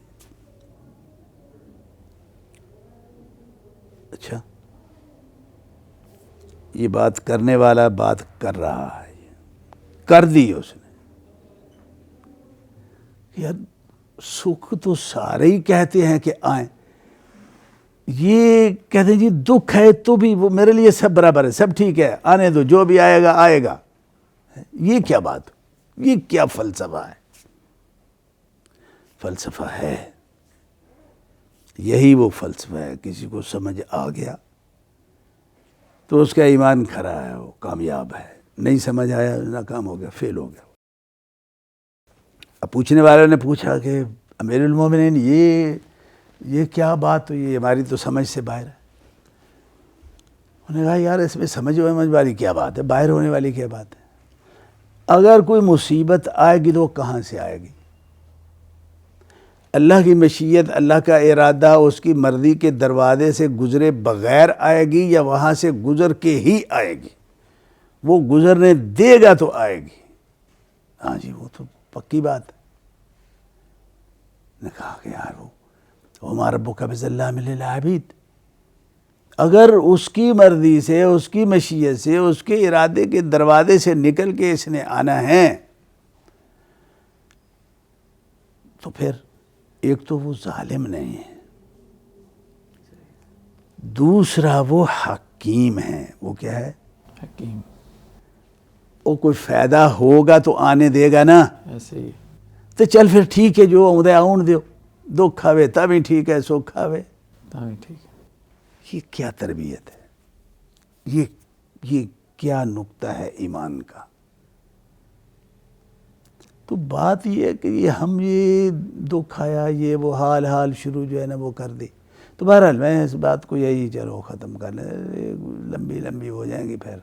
اچھا یہ بات کرنے والا بات کر رہا ہے, کر دی اس نے. یار سکھ تو سارے ہی کہتے ہیں کہ آئیں, یہ کہتے ہیں جی دکھ ہے تو بھی وہ میرے لیے سب برابر ہے, سب ٹھیک ہے, آنے دو, جو بھی آئے گا آئے گا. یہ کیا بات, یہ کیا فلسفہ ہے؟ فلسفہ ہے, یہی وہ فلسفہ ہے. کسی کو سمجھ آ گیا تو اس کا ایمان کھرا ہے, وہ کامیاب ہے. نہیں سمجھ آیا, ناکام ہو گیا, فیل ہو گیا. اب پوچھنے والوں نے پوچھا کہ امیر المومنین یہ کیا بات ہوئی, یہ ہماری تو سمجھ سے باہر ہے. انہوں نے کہا یار اس میں سمجھ والی کیا بات ہے, باہر ہونے والی کیا بات ہے؟ اگر کوئی مصیبت آئے گی تو وہ کہاں سے آئے گی؟ اللہ کی مشیت, اللہ کا ارادہ, اس کی مرضی کے دروازے سے گزرے بغیر آئے گی یا وہاں سے گزر کے ہی آئے گی؟ وہ گزرنے دے گا تو آئے گی. ہاں جی وہ تو پکی بات ہے. نے کہا کہ یار وما ربک بظلام للعبید, اگر اس کی مرضی سے, اس کی مشیت سے, اس کے ارادے کے دروازے سے نکل کے اس نے آنا ہے تو پھر ایک تو وہ ظالم نہیں ہے, دوسرا وہ حکیم ہے. وہ کیا ہے؟ حکیم. وہ کوئی فائدہ ہوگا تو آنے دے گا نا. ایسے ہی تو چل پھر ٹھیک ہے, جو آؤں دے آؤں دیو, دکھ آوے تبھی ٹھیک ہے, سکھ آوے ٹھیک ہے. یہ کیا تربیت ہے؟ یہ کیا نقطہ ہے ایمان کا؟ تو بات یہ ہے کہ یہ دکھ آیا, یہ وہ حال شروع جو ہے نا وہ کر دی. تو بہرحال میں اس بات کو یہی چلو ختم کر لیں, لمبی ہو جائیں گی, پھر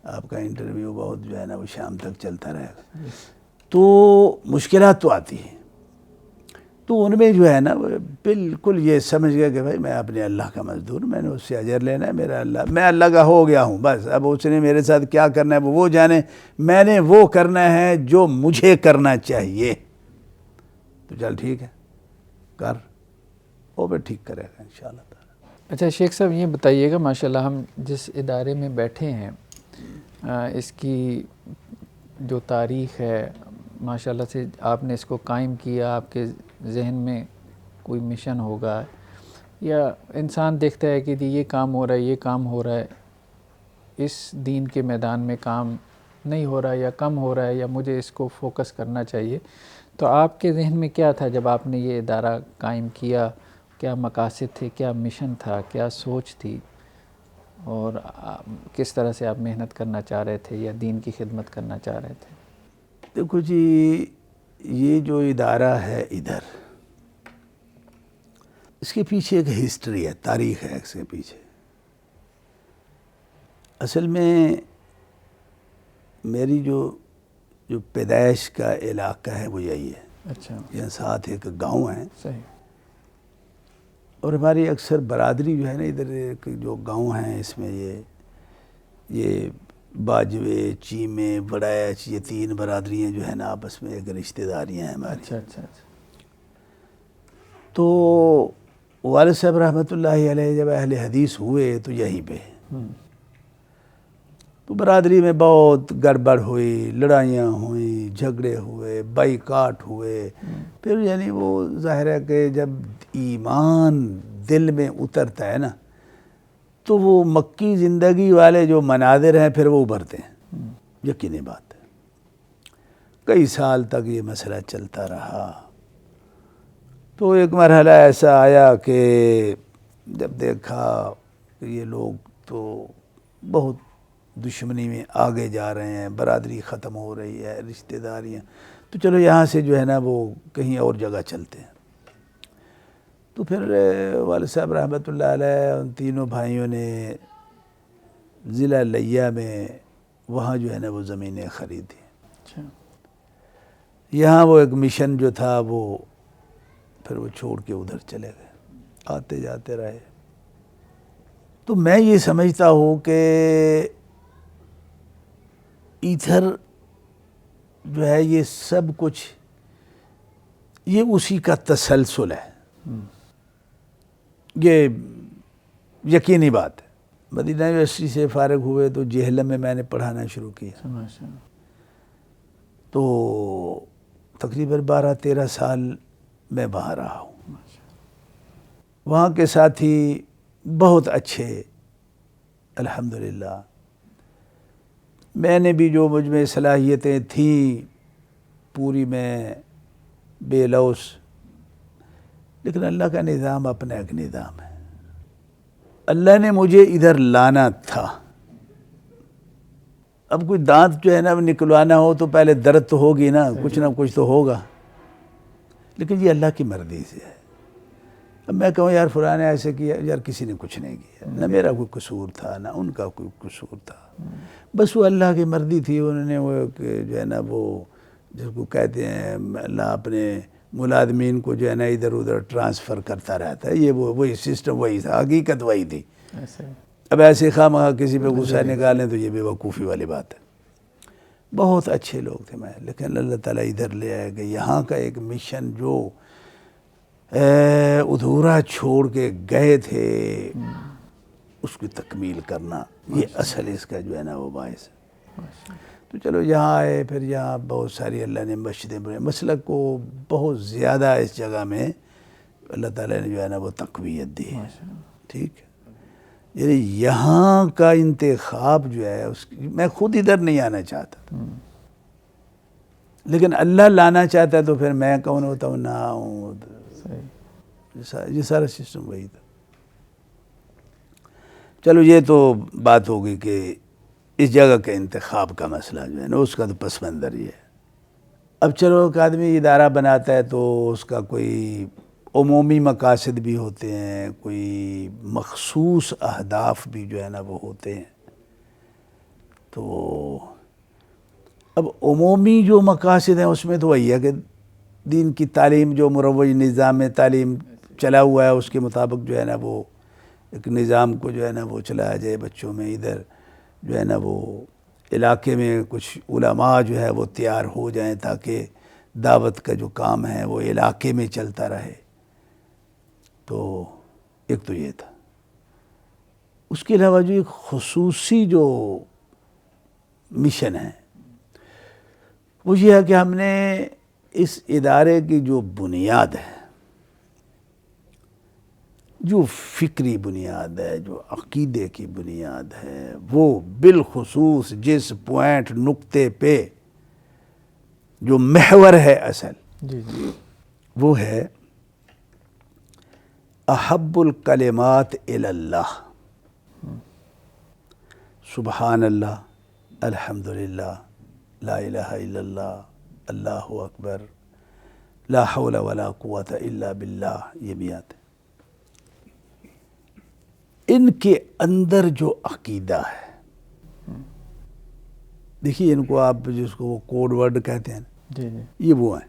آپ کا انٹرویو بہت جو ہے نا وہ شام تک چلتا رہے گا. تو مشکلات تو آتی ہیں, تو ان میں جو ہے نا بالکل یہ سمجھ گیا کہ بھائی میں اپنے اللہ کا مزدور, میں نے اس سے اجر لینا ہے, میرا اللہ, میں اللہ کا ہو گیا ہوں بس. اب اس نے میرے ساتھ کیا کرنا ہے وہ جانے, میں نے وہ کرنا ہے جو مجھے کرنا چاہیے. تو چل ٹھیک ہے کر, وہ بھی ٹھیک کرے گا انشاءاللہ تعالی. اچھا شیخ صاحب یہ بتائیے گا, ماشاءاللہ ہم جس ادارے میں بیٹھے ہیں اس کی جو تاریخ ہے, ماشاءاللہ سے آپ نے اس کو قائم کیا, آپ کے ذہن میں کوئی مشن ہوگا, یا انسان دیکھتا ہے کہ یہ کام ہو رہا ہے, یہ کام ہو رہا ہے, اس دین کے میدان میں کام نہیں ہو رہا ہے یا کم ہو رہا ہے, یا مجھے اس کو فوکس کرنا چاہیے. تو آپ کے ذہن میں کیا تھا جب آپ نے یہ ادارہ قائم کیا؟ کیا مقاصد تھے, کیا مشن تھا, کیا سوچ تھی, اور کس طرح سے آپ محنت کرنا چاہ رہے تھے یا دین کی خدمت کرنا چاہ رہے تھے؟ دیکھو جی, یہ جو ادارہ ہے ادھر, اس کے پیچھے ایک ہسٹری ہے, تاریخ ہے اس کے پیچھے. اصل میں میری جو پیدائش کا علاقہ ہے وہ یہی ہے. اچھا. یہاں ساتھ ایک گاؤں ہے, صحیح. اور ہماری اکثر برادری جو ہے نا ادھر ایک جو گاؤں ہیں, اس میں یہ باجوے, چیمے, بڑیچ, یہ 3 برادریاں جو ہیں نا آپس میں ایک رشتہ داریاں ہیں ہماری. اچھا. تو والد صاحب رحمۃ اللہ علیہ جب اہل حدیث ہوئے تو یہیں پہ, تو برادری میں بہت گڑبڑ ہوئی, لڑائیاں ہوئیں, جھگڑے ہوئے, بائیکاٹ ہوئے. پھر یعنی وہ ظاہر ہے کہ جب ایمان دل میں اترتا ہے نا تو وہ مکی زندگی والے جو مناظر ہیں پھر وہ ابھرتے ہیں. یقینی بات ہے. کئی سال تک یہ مسئلہ چلتا رہا. تو ایک مرحلہ ایسا آیا کہ جب دیکھا کہ یہ لوگ تو بہت دشمنی میں آگے جا رہے ہیں, برادری ختم ہو رہی ہے, رشتہ داریاں, تو چلو یہاں سے جو ہے نا وہ کہیں اور جگہ چلتے ہیں. تو پھر والد صاحب رحمۃ اللہ علیہ ان 3 بھائیوں نے ضلع لیہ میں وہاں جو ہے نا وہ زمینیں خریدی. اچھا. یہاں وہ ایک مشن جو تھا وہ پھر وہ چھوڑ کے ادھر چلے گئے, آتے جاتے رہے. تو میں یہ سمجھتا ہوں کہ ادھر جو ہے یہ سب کچھ یہ اسی کا تسلسل ہے. یہ یقینی بات ہے. مدینہ یونیورسٹی سے فارغ ہوئے تو جہلم میں نے پڑھانا شروع کیا. تو تقریباً 12-13 سال میں وہاں رہا ہوں. وہاں کے ساتھی بہت اچھے الحمدللہ. میں نے بھی جو مجھ میں صلاحیتیں تھیں پوری میں بے لوث، لیکن اللہ کا نظام اپنا ایک نظام ہے. اللہ نے مجھے ادھر لانا تھا. اب کوئی دانت جو ہے نا نکلوانا ہو تو پہلے درد تو ہوگی نا، کچھ نہ کچھ تو ہوگا، لیکن یہ اللہ کی مرضی سے ہے. اب میں کہوں یار فلاں نے ایسے کیا، یار کسی نے کچھ نہیں کیا، نہ میرا کوئی قصور تھا نہ ان کا کوئی قصور تھا، بس وہ اللہ کی مرضی تھی. انہوں نے وہ جو ہے نا وہ جس کو کہتے ہیں اللہ اپنے ملازمین کو جو ہے نا ادھر ادھر ٹرانسفر کرتا رہتا ہے. یہ وہی سسٹم وہی تھا، حقیقت وہی تھی. اب ایسے خواہ کسی پہ غصہ نکالیں تو یہ بے وقوفی والی بات ہے. بہت اچھے لوگ تھے میں، لیکن اللہ تعالیٰ ادھر لے آئے کہ یہاں کا ایک مشن جو ادھورا چھوڑ کے گئے تھے اس کی تکمیل کرنا، یہ اصل اس کا جو ہے نا وہ باعث ہے. تو چلو یہاں آئے، پھر یہاں بہت ساری اللہ نے مسجدیں بنائیں. مسلک کو بہت زیادہ اس جگہ میں اللہ تعالیٰ نے جو ہے نا وہ تقویت دی. ٹھیک ہے، یعنی یہاں کا انتخاب جو ہے میں خود ادھر نہیں آنا چاہتا تھا، لیکن اللہ لانا چاہتا ہے تو پھر میں کون ہوتا ہوں، نہ ہوں. یہ سارا سسٹم وہی تھا. چلو یہ تو بات ہوگی کہ اس جگہ کے انتخاب کا مسئلہ جو ہے نا اس کا تو پس منظر یہ ہے. اب چلو ایک آدمی ادارہ بناتا ہے تو اس کا کوئی عمومی مقاصد بھی ہوتے ہیں، کوئی مخصوص اہداف بھی جو ہے نا وہ ہوتے ہیں. تو اب عمومی جو مقاصد ہیں اس میں تو وہی ہے کہ دین کی تعلیم، جو مروج نظام تعلیم چلا ہوا ہے اس کے مطابق جو ہے نا وہ ایک نظام کو جو ہے نا وہ چلایا جائے بچوں میں. ادھر جو ہے نا وہ علاقے میں کچھ علماء جو ہے وہ تیار ہو جائیں تاکہ دعوت کا جو کام ہے وہ علاقے میں چلتا رہے. تو ایک تو یہ تھا. اس کے علاوہ جو ایک خصوصی جو مشن ہے وہ یہ ہے کہ ہم نے اس ادارے کی جو بنیاد ہے، جو فکری بنیاد ہے، جو عقیدے کی بنیاد ہے، وہ بالخصوص جس پوائنٹ نقطے پہ جو محور ہے اصل، وہ ہے احب الکلمات الی اللہ. سبحان اللہ، الحمدللہ، لا الہ الا اللہ، اللہ اکبر، لا حول ولا قوت الا باللہ. یہ بھی آتے ہیں. ان کے اندر جو عقیدہ ہے، دیکھیے ان کو آپ جس کو وہ کوڈ ورڈ کہتے ہیں، یہ وہ ہیں.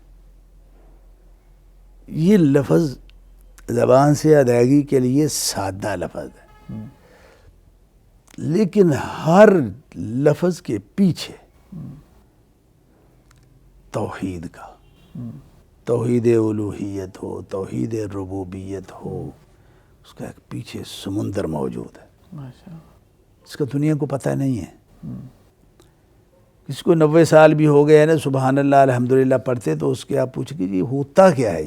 یہ لفظ زبان سے ادائیگی کے لیے سادہ لفظ ہے، لیکن ہر لفظ کے پیچھے توحید کا، توحید الوہیت ہو، توحید ربوبیت ہو، اس کا ایک پیچھے سمندر موجود ہے. اس کا دنیا کو پتہ نہیں ہے. کسی کو 90 سال بھی ہو گئے ہیں نا سبحان اللہ الحمدللہ پڑھتے تو اس کے آپ پوچھیں کہ یہ ہوتا کیا ہے.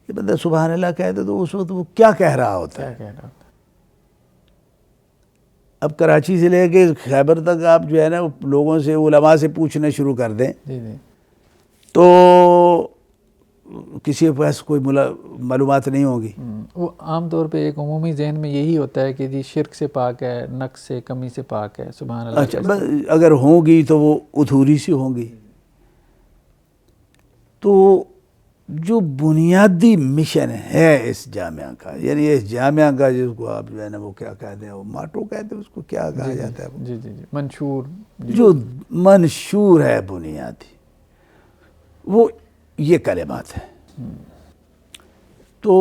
یہ بندہ سبحان اللہ کہتے تو اس وقت وہ کیا کہہ رہا ہوتا ہے. اب کراچی سے لے کے خیبر تک آپ جو ہے نا لوگوں سے، علماء سے پوچھنا شروع کر دیں تو کسی کے پاس کوئی معلومات نہیں ہوگی. وہ عام طور پہ ایک عمومی ذہن میں یہی ہوتا ہے کہ جی شرک سے پاک ہے، نقص سے، کمی سے پاک ہے. سبحان اللہ. اچھا، اگر ہوں گی تو وہ ادھوری سی ہوں گی. تو جو بنیادی مشن ہے اس جامعہ کا، یعنی اس جامعہ کا جس کو آپ جو ہے نا وہ کیا کہتے ہیں، وہ ماٹو کہتے ہیں، اس کو کیا کہا جاتا ہے، جی منشور، جو منشور ہے بنیادی، وہ یہ کلمات ہیں. تو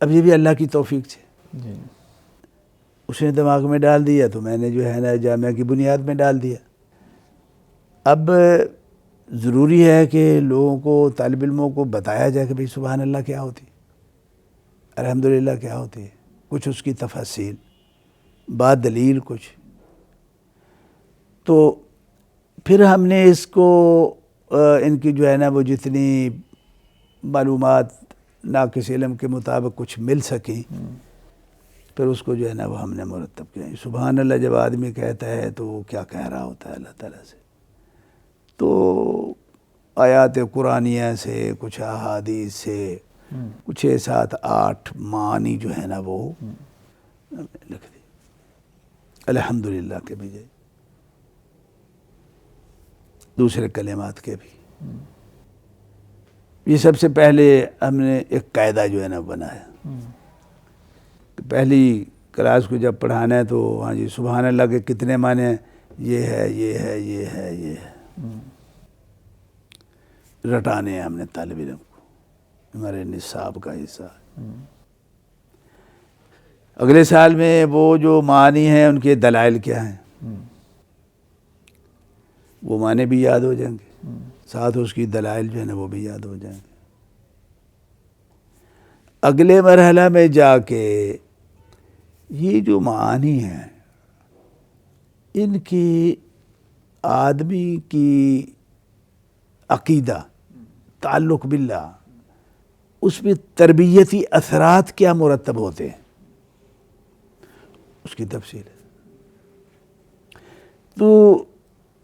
اب یہ بھی اللہ کی توفیق سے اس نے دماغ میں ڈال دیا تو میں نے جو ہے نا جامعہ کی بنیاد میں ڈال دیا. اب ضروری ہے کہ لوگوں کو، طالب علموں کو بتایا جائے کہ بھئی سبحان اللہ کیا ہوتی ہے، الحمدللہ کیا ہوتی ہے، کچھ اس کی تفاصیل، بات دلیل کچھ. تو پھر ہم نے اس کو ان کی جو ہے نا وہ جتنی معلومات ناقص علم کے مطابق کچھ مل سکیں، پھر اس کو جو ہے نا وہ ہم نے مرتب کیا. سبحان اللہ جب آدمی کہتا ہے تو وہ کیا کہہ رہا ہوتا ہے اللہ تعالیٰ سے. تو آیات قرآنیہ سے، کچھ احادیث سے، کچھ 6 7 8 معانی جو ہے نا وہ لکھ دی الحمدللہ کے بجائے، دوسرے کلمات کے بھی. یہ سب سے پہلے ہم نے ایک قاعدہ جو ہے نا بنایا. پہلی کلاس کو جب پڑھانا ہے تو ہاں جی سبحان اللہ کے کتنے معنی ہیں، یہ ہے، یہ ہے، یہ ہے، یہ ہے. رٹانے ہیں ہم نے طالب علم کو، ہمارے نصاب کا حصہ. اگلے سال میں وہ جو معنی ہیں ان کے دلائل کیا ہیں، وہ معنی بھی یاد ہو جائیں گے، ساتھ اس کی دلائل جو ہے نا وہ بھی یاد ہو جائیں گے. اگلے مرحلہ میں جا کے یہ جو معانی ہیں ان کی آدمی کی عقیدہ، تعلق باللہ، اس میں تربیتی اثرات کیا مرتب ہوتے ہیں، اس کی تفصیل ہے. تو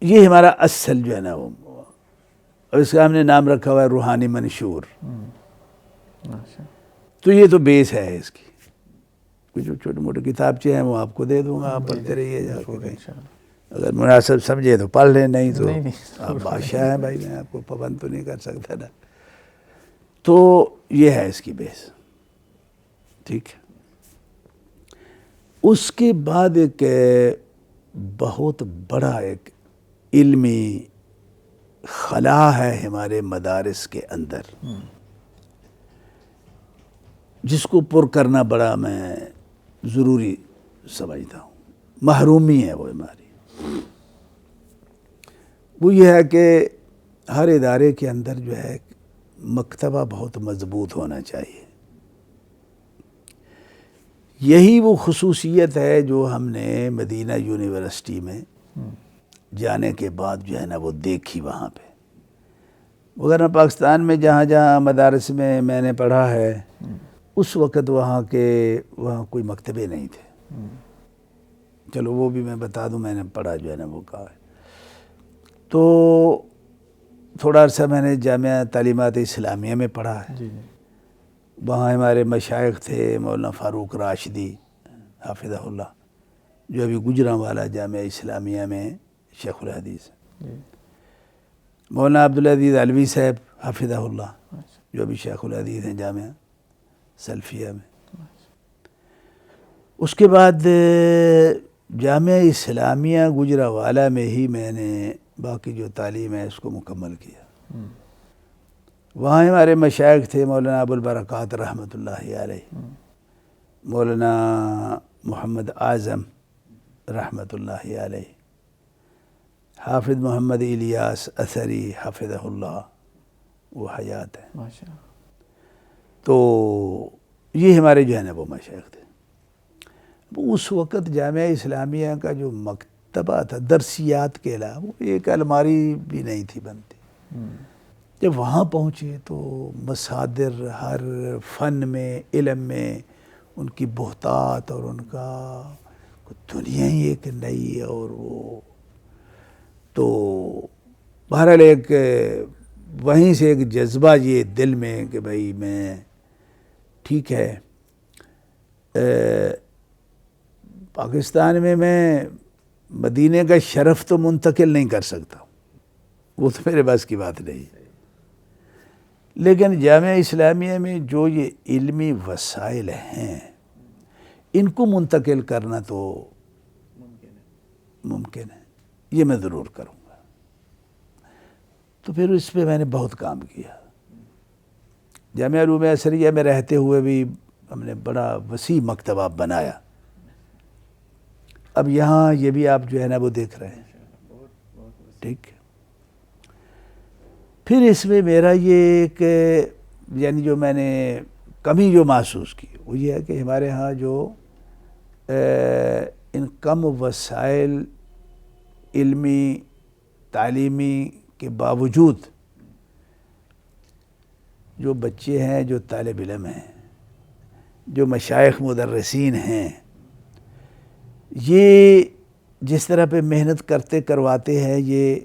یہ ہمارا اصل جو ہے نا وہ، اور اس کا ہم نے نام رکھا ہوا ہے روحانی منشور. تو یہ تو بیس ہے اس کی. کچھ چھوٹے موٹے کتابچے ہیں وہ آپ کو دے دوں گا، آپ پڑھتے رہیے جا کے. اگر مناسب سمجھے تو پڑھ لیں، نہیں تو آپ بادشاہ ہیں بھائی، میں آپ کو پابند تو نہیں کر سکتا نا. تو یہ ہے اس کی بیس. ٹھیک ہے. اس کے بعد ایک بہت بڑا ایک علمی خلا ہے ہمارے مدارس کے اندر، جس کو پر کرنا بڑا میں ضروری سمجھتا ہوں. محرومی ہے وہ ہماری. وہ یہ ہے کہ ہر ادارے کے اندر جو ہے مکتبہ بہت مضبوط ہونا چاہیے. یہی وہ خصوصیت ہے جو ہم نے مدینہ یونیورسٹی میں جانے کے بعد جو ہے نا وہ دیکھی وہاں پہ. وغیرہ پاکستان میں جہاں جہاں مدارس میں نے پڑھا ہے، اس وقت وہاں کوئی مکتبے نہیں تھے. چلو وہ بھی میں بتا دوں، میں نے پڑھا جو ہے نا وہ کہا ہے. تو تھوڑا عرصہ میں نے جامعہ تعلیمات اسلامیہ میں پڑھا ہے. وہاں ہمارے مشائخ تھے مولانا فاروق راشدی حافظہ اللہ، جو ابھی گجرانوالہ جامعہ اسلامیہ میں شیخ الحدیث. مولانا عبدالعزیز علوی صاحب حافظہ اللہ، جو ابھی شیخ الحدیث ہیں جامعہ سلفیہ میں. اس کے بعد جامعہ اسلامیہ گجرانوالہ میں ہی میں نے باقی جو تعلیم ہے اس کو مکمل کیا. وہاں ہمارے مشائخ تھے مولانا ابو البرکات رحمۃ اللہ علیہ، مولانا محمد اعظم رحمۃ اللہ علیہ، حافظ محمد الیاس اثری حفظہ اللہ، وہ حیات ہے. تو یہ ہمارے جو ہے نا وہ مشائخ تھے. اس وقت جامعہ اسلامیہ کا جو مکتبہ تھا درسیات کے علاوہ، وہ ایک الماری بھی نہیں تھی بنتی. جب وہاں پہنچے تو مصادر ہر فن میں، علم میں ان کی بہتات اور ان کا دنیا ہی ایک نئی. اور وہ تو بہرحال ایک وہیں سے ایک جذبہ یہ دل میں کہ بھائی میں ٹھیک ہے پاکستان میں مدینے کا شرف تو منتقل نہیں کر سکتا، وہ تو میرے بس کی بات نہیں. لیکن جامعہ اسلامیہ میں جو یہ علمی وسائل ہیں ان کو منتقل کرنا تو ممکن ہے. یہ میں ضرور کروں گا. تو پھر اس پہ میں نے بہت کام کیا. جامعہ علوم اثریہ میں رہتے ہوئے بھی ہم نے بڑا وسیع مکتبہ بنایا. اب یہاں یہ بھی آپ جو ہے نا وہ دیکھ رہے ہیں. ٹھیک. پھر اس میں میرا یہ ایک یعنی جو میں نے کمی جو محسوس کی وہ یہ ہے کہ ہمارے ہاں جو ان کم وسائل علمی تعلیمی کے باوجود جو بچے ہیں، جو طالب علم ہیں، جو مشائخ مدرسین ہیں، یہ جس طرح پہ محنت کرتے کرواتے ہیں، یہ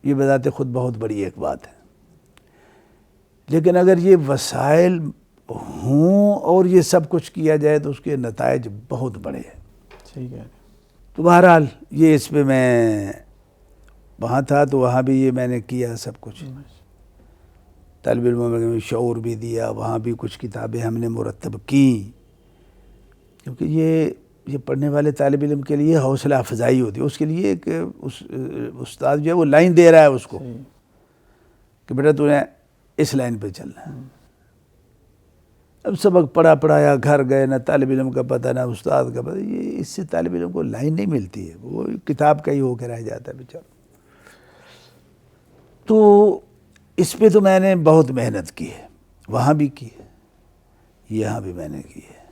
بذات خود بہت بڑی ایک بات ہے. لیکن اگر یہ وسائل ہوں اور یہ سب کچھ کیا جائے تو اس کے نتائج بہت بڑے ہیں. صحیح ہے. تو بہرحال یہ اس پہ میں وہاں تھا تو وہاں بھی یہ میں نے کیا سب کچھ. طالب علموں میں شعور بھی دیا، وہاں بھی کچھ کتابیں ہم نے مرتب کی، کیونکہ یہ پڑھنے والے طالب علم کے لیے حوصلہ افزائی ہوتی ہے. اس کے لیے ایک استاد جو ہے وہ لائن دے رہا ہے اس کو کہ بیٹا تو نے اس لائن پہ چلنا ہے. اب سبق پڑھا پڑھایا گھر گئے، نہ طالب علم کا پتہ نہ استاد کا پتہ، یہ اس سے طالب علم کو لائن نہیں ملتی ہے، وہ کتاب کا ہی ہو کے رہ جاتا ہے بیچارہ. تو اس پہ تو میں نے بہت محنت کی ہے، وہاں بھی کی ہے، یہاں بھی میں نے کی ہے.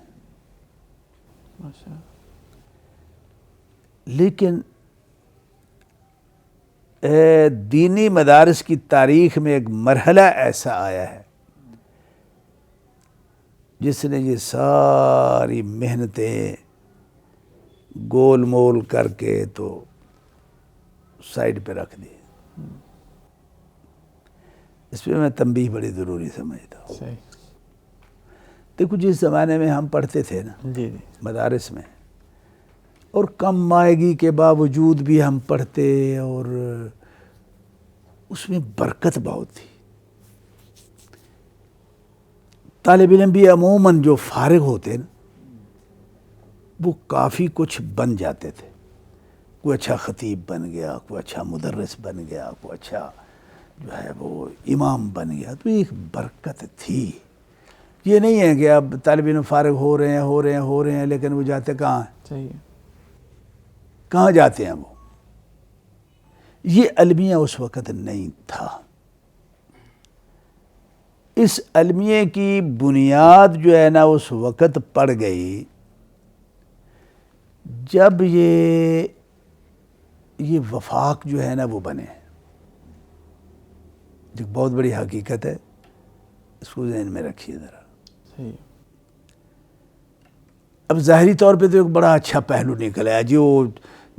لیکن دینی مدارس کی تاریخ میں ایک مرحلہ ایسا آیا ہے جس نے یہ ساری محنتیں گول مول کر کے تو سائڈ پہ رکھ دی. اس پہ میں تنبیہ بڑی ضروری سمجھتا ہوں. دیکھو جس زمانے میں ہم پڑھتے تھے نا مدارس میں، اور کم مائگی کے باوجود بھی ہم پڑھتے، اور اس میں برکت بہت تھی. طالب علم بھی عموماً جو فارغ ہوتے نا وہ کافی کچھ بن جاتے تھے. کوئی اچھا خطیب بن گیا، کوئی اچھا مدرس بن گیا، کوئی اچھا جو ہے وہ امام بن گیا. تو ایک برکت تھی. یہ نہیں ہے کہ اب طالب علم فارغ ہو رہے ہیں لیکن وہ جاتے کہاں ہیں؟ صحیح ہے. کہاں جاتے ہیں وہ؟ یہ المیہ اس وقت نہیں تھا. اس المیہ کی بنیاد جو ہے نا اس وقت پڑ گئی جب یہ وفاق جو ہے نا وہ بنے. جو بہت بڑی حقیقت ہے، اس کو ذہن میں رکھیے ذرا. اب ظاہری طور پہ تو ایک بڑا اچھا پہلو نکل آیا جی. وہ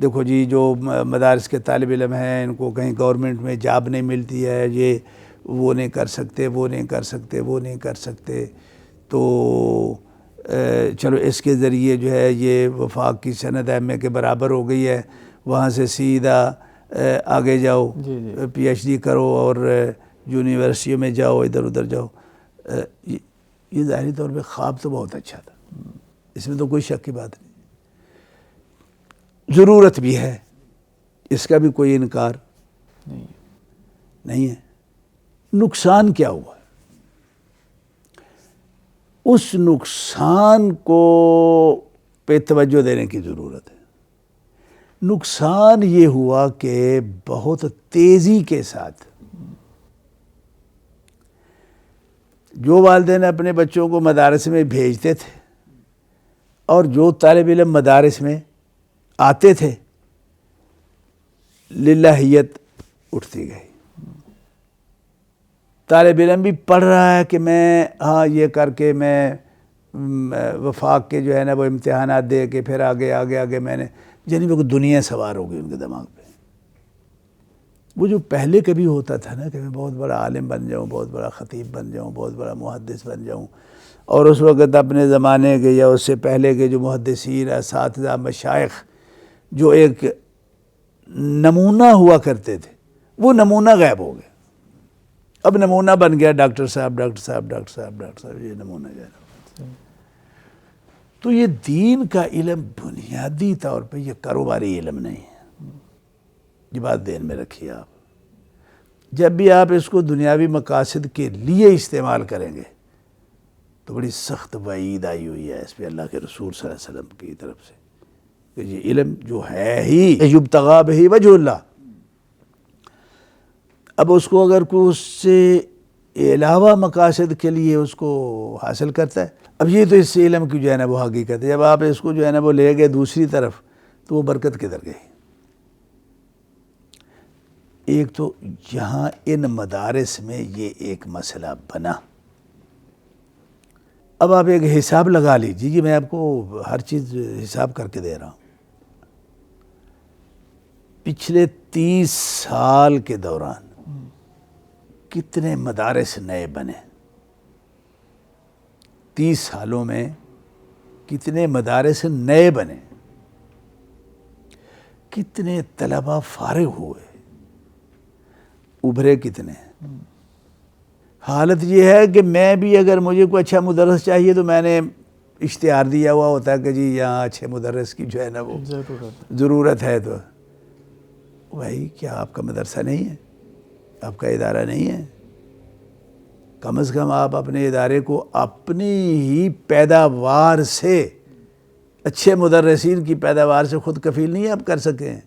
دیکھو جی جو مدارس کے طالب علم ہیں ان کو کہیں گورنمنٹ میں جاب نہیں ملتی ہے، یہ وہ نہیں کر سکتے. تو چلو اس کے ذریعے جو ہے یہ وفاق کی سند ایم اے کے برابر ہو گئی ہے، وہاں سے سیدھا آگے جاؤ، پی ایچ ڈی کرو اور یونیورسٹیوں میں جاؤ، ادھر ادھر جاؤ. یہ ظاہری طور پہ خواب تو بہت اچھا تھا، اس میں تو کوئی شک کی بات نہیں. ضرورت بھی ہے، اس کا بھی کوئی انکار نہیں ہے. نقصان کیا ہوا؟ اس نقصان کو پہ توجہ دینے کی ضرورت ہے. نقصان یہ ہوا کہ بہت تیزی کے ساتھ جو والدین اپنے بچوں کو مدارس میں بھیجتے تھے اور جو طالب علم مدارس میں آتے تھے، للہیت اٹھتی گئی. طالب علم بھی پڑھ رہا ہے کہ میں یہ کر کے میں وفاق کے جو ہے نا وہ امتحانات دے کے پھر آگے میں نے یعنی وہ دنیا سوار ہو گئی ان کے دماغ پہ. وہ جو پہلے کبھی ہوتا تھا نا کہ میں بہت بڑا عالم بن جاؤں، بہت بڑا خطیب بن جاؤں، بہت بڑا محدث بن جاؤں، اور اس وقت اپنے زمانے کے یا اس سے پہلے کے جو محدثین، اساتذہ، مشائخ جو ایک نمونہ ہوا کرتے تھے وہ نمونہ غائب ہو گیا. اب نمونہ بن گیا ڈاکٹر صاحب، یہ نمونہ جو ہے. تو یہ دین کا علم بنیادی طور پہ یہ کاروباری علم نہیں ہے. یہ بات ذہن میں رکھیے آپ. جب بھی آپ اس کو دنیاوی مقاصد کے لیے استعمال کریں گے تو بڑی سخت وعید آئی ہوئی ہے اس پہ اللہ کے رسول صلی اللہ علیہ وسلم کی طرف سے کہ یہ علم جو ہے ہی یبتغی بہ وجہ اللہ. اب اس کو اگر کوئی اس سے علاوہ مقاصد کے لیے اس کو حاصل کرتا ہے، اب یہ تو اس سے علم کی جو ہے نا وہ حقیقت ہے. جب آپ اس کو جو ہے نا وہ لے گئے دوسری طرف تو وہ برکت کدھر گئی؟ ایک تو یہاں ان مدارس میں یہ ایک مسئلہ بنا. اب آپ ایک حساب لگا لیجیے، جی میں آپ کو ہر چیز حساب کر کے دے رہا ہوں. پچھلے 30 سال کے دوران کتنے مدارس نئے بنے؟ 30 سالوں میں کتنے مدارس نئے بنے؟ کتنے طلبہ فارغ ہوئے؟ ابھرے کتنے؟ حالت یہ ہے کہ میں بھی اگر مجھے کوئی اچھا مدرس چاہیے تو میں نے اشتہار دیا ہوا ہوتا ہے کہ جی یہاں اچھے مدرس کی جو ہے نا وہ ضرورت ہے. تو بھائی کیا آپ کا مدرسہ نہیں ہے؟ آپ کا ادارہ نہیں ہے؟ کم از کم آپ اپنے ادارے کو اپنی ہی پیداوار سے، اچھے مدرسین کی پیداوار سے خود کفیل نہیں آپ کر سکیں،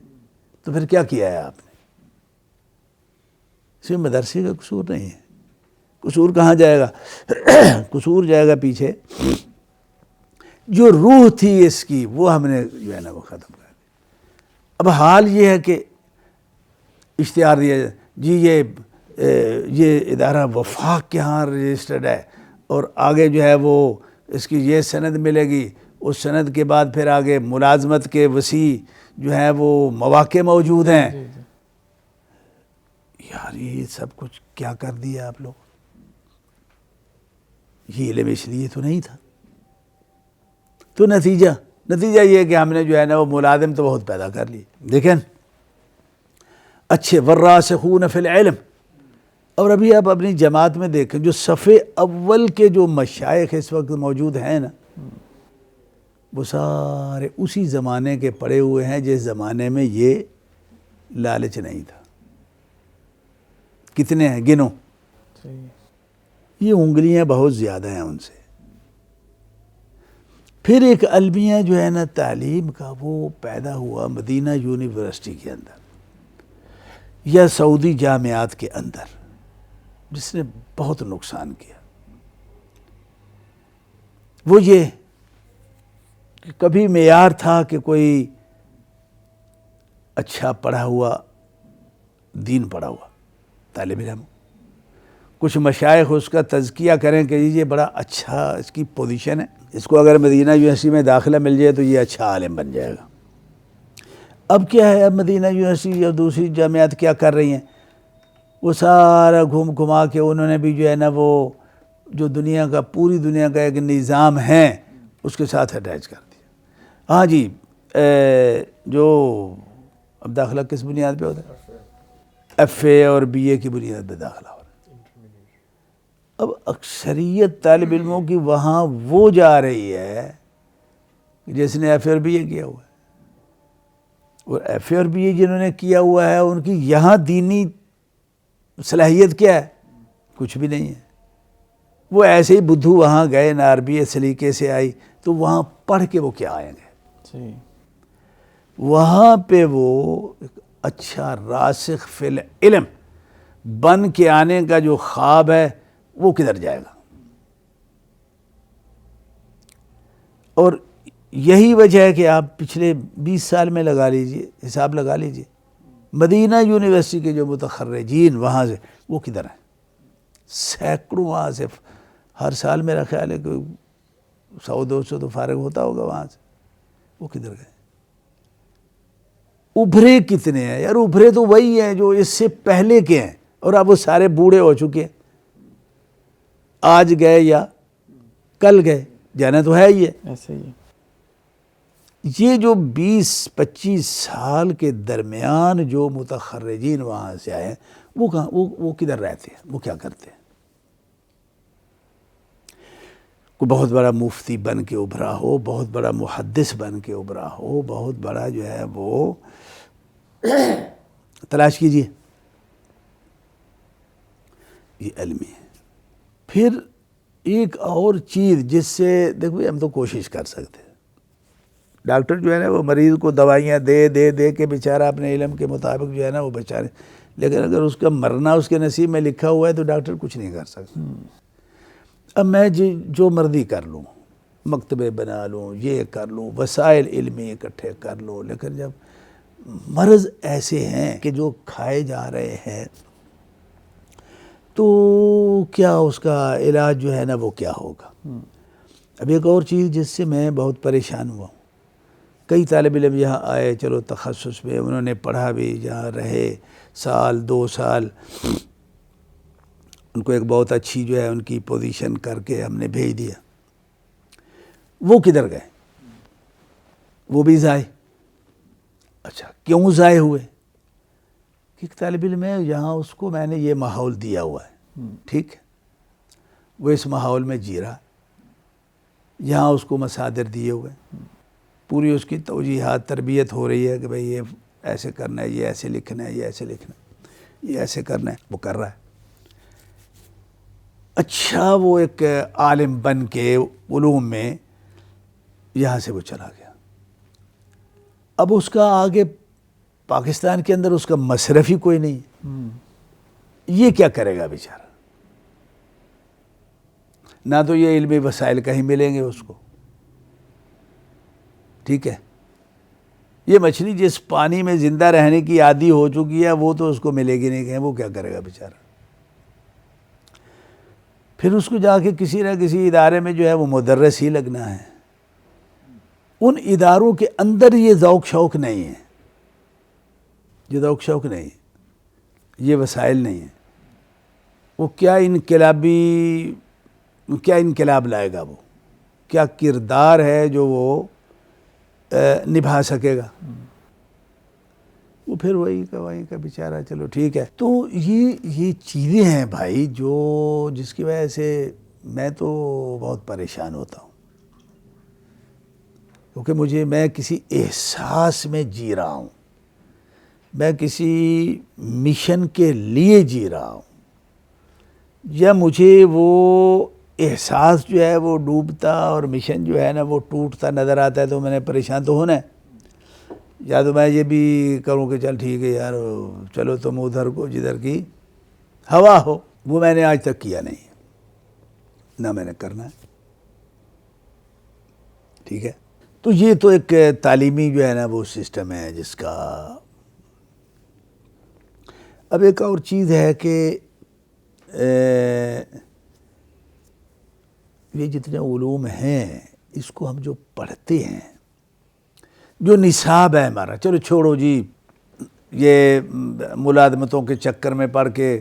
تو پھر کیا کیا ہے آپ نے؟ صرف مدرسے کا قصور نہیں ہے. قصور کہاں جائے گا؟ قصور جائے گا پیچھے. جو روح تھی اس کی وہ ہم نے جو ہے نا وہ ختم کر دی. اب حال یہ ہے کہ اشتہار دیا جائے جی یہ ادارہ وفاق کے ہاں رجسٹرڈ ہے، اور آگے جو ہے وہ اس کی یہ سند ملے گی، اس سند کے بعد پھر آگے ملازمت کے وسیع جو ہے وہ مواقع موجود ہیں. یار یہ سب کچھ کیا کر دیا آپ لوگ؟ یہ علم اس لیے تو نہیں تھا. تو نتیجہ یہ کہ ہم نے جو ہے نا وہ ملازم تو بہت پیدا کر لی. دیکھیں اچھے والراسخون فی العلم. اور ابھی آپ اپنی جماعت میں دیکھیں جو صف اول کے جو مشائخ اس وقت موجود ہیں نا، وہ سارے اسی زمانے کے پڑے ہوئے ہیں جس زمانے میں یہ لالچ نہیں تھا. کتنے ہیں گنو؟ یہ انگلیاں بہت زیادہ ہیں ان سے. پھر ایک المیہ جو ہے نا تعلیم کا وہ پیدا ہوا مدینہ یونیورسٹی کے اندر یا سعودی جامعات کے اندر، جس نے بہت نقصان کیا. وہ یہ کہ کبھی معیار تھا کہ کوئی اچھا پڑھا ہوا، دین پڑھا ہوا طالب علم، کچھ مشائخ اس کا تزکیہ کریں کہ یہ بڑا اچھا اس کی پوزیشن ہے، اس کو اگر مدینہ یونیورسٹی میں داخلہ مل جائے تو یہ اچھا عالم بن جائے گا. اب کیا ہے، اب مدینہ یونیورسٹی اور دوسری جامعات کیا کر رہی ہیں؟ وہ سارا گھما کے انہوں نے بھی جو ہے نا وہ جو دنیا کا، پوری دنیا کا ایک نظام ہے اس کے ساتھ اٹیچ کر دیا. ہاں جی جو اب داخلہ کس بنیاد پہ ہوتا ہے؟ ایف اے اور بی اے کی بنیاد پہ داخلہ ہو رہا ہے. اب اکثریت طالب علموں کی وہاں وہ جا رہی ہے جس نے ایف اے اور بی اے کیا ہوا ہے، اور ایف اے اور بی اے جنہوں نے کیا ہوا ہے ان کی یہاں دینی صلاحیت کیا ہے؟ کچھ بھی نہیں ہے. وہ ایسے ہی بدھو وہاں گئے، ناربی سلیقے سے آئی، تو وہاں پڑھ کے وہ کیا آئیں گے؟ وہاں پہ وہ اچھا راسخ فی العلم بن کے آنے کا جو خواب ہے وہ کدھر جائے گا؟ اور یہی وجہ ہے کہ آپ پچھلے 20 سال میں لگا لیجئے، حساب لگا لیجئے، مدینہ یونیورسٹی کے جو متخرجین وہاں سے وہ کدھر ہیں؟ سینکڑوں وہاں سے ہر سال میرا خیال ہے کہ 100-200 تو فارغ ہوتا ہوگا وہاں سے. وہ کدھر گئے؟ ابھرے کتنے ہیں یار؟ ابھرے تو وہی ہیں جو اس سے پہلے کے ہیں، اور اب وہ سارے بوڑھے ہو چکے ہیں. آج گئے یا کل گئے، جانا تو ہے ہی ہے. ایسے ہی یہ جو 20-25 سال کے درمیان جو متخرجین وہاں سے آئے ہیں وہ کہاں، وہ کدھر رہتے ہیں؟ وہ کیا کرتے ہیں؟ کوئی بہت بڑا مفتی بن کے ابھرا ہو، بہت بڑا محدث بن کے ابھرا ہو، بہت بڑا جو ہے وہ تلاش کیجئے. یہ علمی ہے. پھر ایک اور چیز جس سے دیکھو ہم تو کوشش کر سکتے ہیں ڈاکٹر جو ہے نا وہ مریض کو دوائیاں دے کے بیچارہ اپنے علم کے مطابق جو ہے نا وہ بچارے، لیکن اگر اس کا مرنا اس کے نصیب میں لکھا ہوا ہے تو ڈاکٹر کچھ نہیں کر سکتا۔ اب میں جو مرضی کر لوں، مکتبے بنا لوں، یہ کر لوں، وسائل علمی اکٹھے کر لوں، لیکن جب مرض ایسے ہیں کہ جو کھائے جا رہے ہیں تو کیا اس کا علاج جو ہے نا وہ کیا ہوگا؟ اب ایک اور چیز جس سے میں بہت پریشان ہوا ہوں، کئی طالب علم یہاں آئے، چلو تخصص میں انہوں نے پڑھا بھی، جہاں رہے 1-2 سال، ان کو ایک بہت اچھی جو ہے ان کی پوزیشن کر کے ہم نے بھیج دیا، وہ کدھر گئے؟ وہ بھی ضائع۔ اچھا کیوں ضائع ہوئے؟ کہ ایک طالب علم ہے یہاں، اس کو میں نے یہ ماحول دیا ہوا ہے، ٹھیک ہے، وہ اس ماحول میں جی رہا، یہاں اس کو مصادر دیے ہوئے، پوری اس کی توجیہات تربیت ہو رہی ہے کہ بھئی یہ ایسے کرنا ہے، یہ ایسے لکھنا ہے، یہ ایسے لکھنا ہے، یہ ایسے کرنا ہے، وہ کر رہا ہے۔ اچھا وہ ایک عالم بن کے علوم میں یہاں سے وہ چلا گیا، اب اس کا آگے پاکستان کے اندر اس کا مصرف ہی کوئی نہیں ہے، یہ کیا کرے گا بیچارہ؟ نہ تو یہ علمی وسائل کہیں ملیں گے اس کو، ٹھیک ہے، یہ مچھلی جس پانی میں زندہ رہنے کی عادی ہو چکی ہے وہ تو اس کو ملے گی نہیں، کہیں وہ کیا کرے گا بیچارہ؟ پھر اس کو جا کے کسی نہ کسی ادارے میں جو ہے وہ مدرس ہی لگنا ہے۔ ان اداروں کے اندر یہ ذوق شوق نہیں ہے، یہ ذوق شوق نہیں ہے، یہ وسائل نہیں ہیں، وہ کیا انقلاب لائے گا، وہ کیا کردار ہے جو وہ نبھا سکے گا؟ وہ پھر وہی کا بیچارہ، چلو ٹھیک ہے۔ تو یہ چیزیں ہیں بھائی جس کی وجہ سے میں تو بہت پریشان ہوتا ہوں، کیونکہ میں کسی احساس میں جی رہا ہوں، میں کسی مشن کے لیے جی رہا ہوں، یا مجھے وہ احساس جو ہے وہ ڈوبتا اور مشن جو ہے نا وہ ٹوٹتا نظر آتا ہے تو میں نے پریشان تو ہونا ہے، یا تو میں یہ بھی کروں کہ چل ٹھیک ہے یار چلو تم ادھر کو جدھر کی ہوا ہو۔ وہ میں نے آج تک کیا نہیں، نہ میں نے کرنا ہے، ٹھیک ہے۔ تو یہ تو ایک تعلیمی جو ہے نا وہ سسٹم ہے جس کا۔ اب ایک اور چیز ہے کہ یہ جتنے علوم ہیں اس کو ہم جو پڑھتے ہیں، جو نصاب ہے ہمارا، چلو چھوڑو جی یہ ملازمتوں کے چکر میں پڑھ کے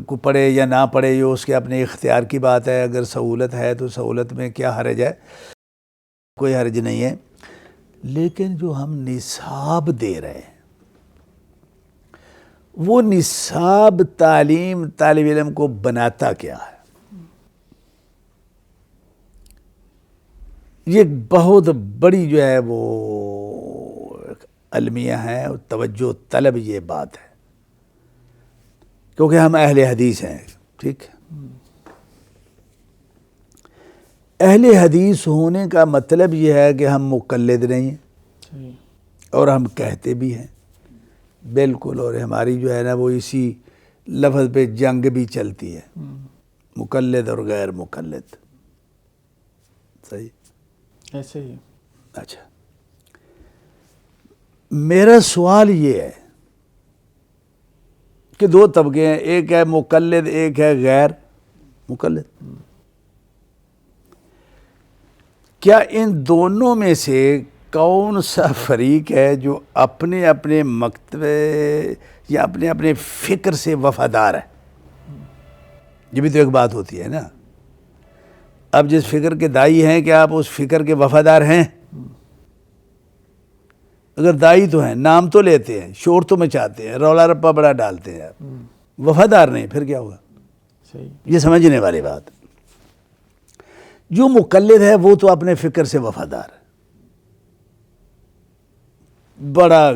کو پڑھے یا نہ پڑھے یہ اس کے اپنے اختیار کی بات ہے، اگر سہولت ہے تو سہولت میں کیا حرج ہے، کوئی حرج نہیں ہے، لیکن جو ہم نصاب دے رہے ہیں وہ نصاب تعلیم طالب علم کو بناتا کیا ہے؟ یہ بہت بڑی جو ہے وہ المیہ ہے، توجہ طلب یہ بات ہے، کیونکہ ہم اہل حدیث ہیں، ٹھیک ہے۔ اہل حدیث ہونے کا مطلب یہ ہے کہ ہم مقلد نہیں ہیں، اور ہم کہتے بھی ہیں بالکل، اور ہماری جو ہے نا وہ اسی لفظ پہ جنگ بھی چلتی ہے، مقلد اور غیر مقلد، صحیح ایسے ہی۔ اچھا میرا سوال یہ ہے کہ 2 طبقے ہیں، ایک ہے مقلد، ایک ہے غیر مقلد، کیا ان دونوں میں سے کون سا فریق ہے جو اپنے اپنے مکتبے یا اپنے اپنے فکر سے وفادار ہے؟ یہ بھی تو ایک بات ہوتی ہے نا۔ اب جس فکر کے دائی ہیں کہ آپ اس فکر کے وفادار ہیں؟ اگر دائی تو ہیں، نام تو لیتے ہیں، شور تو مچاتے ہیں، رولا رپا بڑا ڈالتے ہیں، وفادار نہیں، پھر کیا ہوگا؟ صحیح، یہ سمجھنے والی بات۔ جو مقلد ہے وہ تو اپنے فکر سے وفادار ہے، بڑا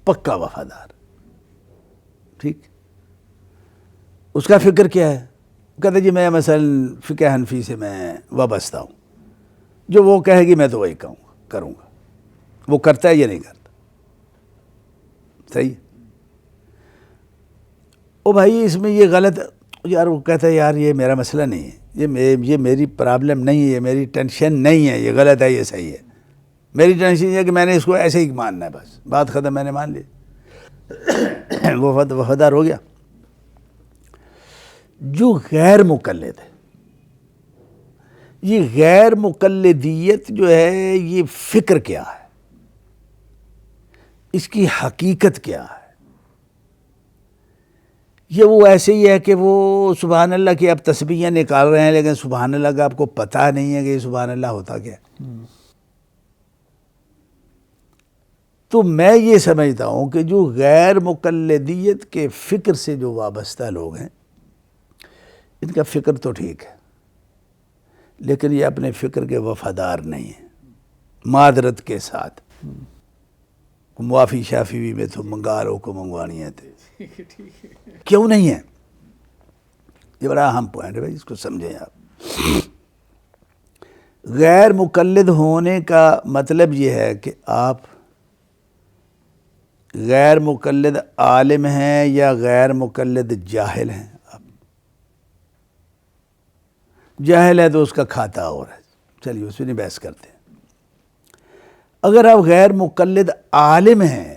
پکا وفادار، ٹھیک۔ اس کا فکر کیا ہے؟ کہتے جی میں مثلا فقہ حنفی سے میں وابستہ ہوں، جو وہ کہے گی میں تو وہی کہوں گا، کروں گا. وہ کرتا ہے یا نہیں کرتا؟ صحیح ہے. او بھائی اس میں یہ غلط یار، وہ کہتا ہے یار یہ میرا مسئلہ نہیں ہے، یہ میری پرابلم نہیں ہے، یہ میری ٹینشن نہیں ہے، یہ غلط ہے، یہ صحیح ہے. میری ٹینشن یہ ہے کہ میں نے اس کو ایسے ہی ماننا ہے، بس بات ختم، میں نے مان لی. وہ وفادار ہو گیا. جو غیر مقلد ہے، یہ غیر مقلدیت جو ہے یہ فکر کیا ہے، اس کی حقیقت کیا ہے؟ یہ وہ ایسے ہی ہے کہ وہ سبحان اللہ کی اب تسبیحیں نکال رہے ہیں، لیکن سبحان اللہ کا آپ کو پتہ نہیں ہے کہ یہ سبحان اللہ ہوتا کیا ہے. تو میں یہ سمجھتا ہوں کہ جو غیر مقلدیت کے فکر سے جو وابستہ لوگ ہیں، ان کا فکر تو ٹھیک ہے، لیکن یہ اپنے فکر کے وفادار نہیں ہیں. معذرت کے ساتھ معافی شافی بھی میں تو منگاروں کو منگوانی ہے تھے، کیوں نہیں ہے؟ یہ بڑا اہم پوائنٹ ہے بھائی، اس کو سمجھیں آپ. غیر مقلد ہونے کا مطلب یہ ہے کہ آپ غیر مقلد عالم ہیں یا غیر مقلد جاہل ہیں. آپ جاہل ہے تو اس کا کھاتا اور ہے، چلیے اس پہ نہیں بحث کرتے. اگر آپ غیر مقلد عالم ہیں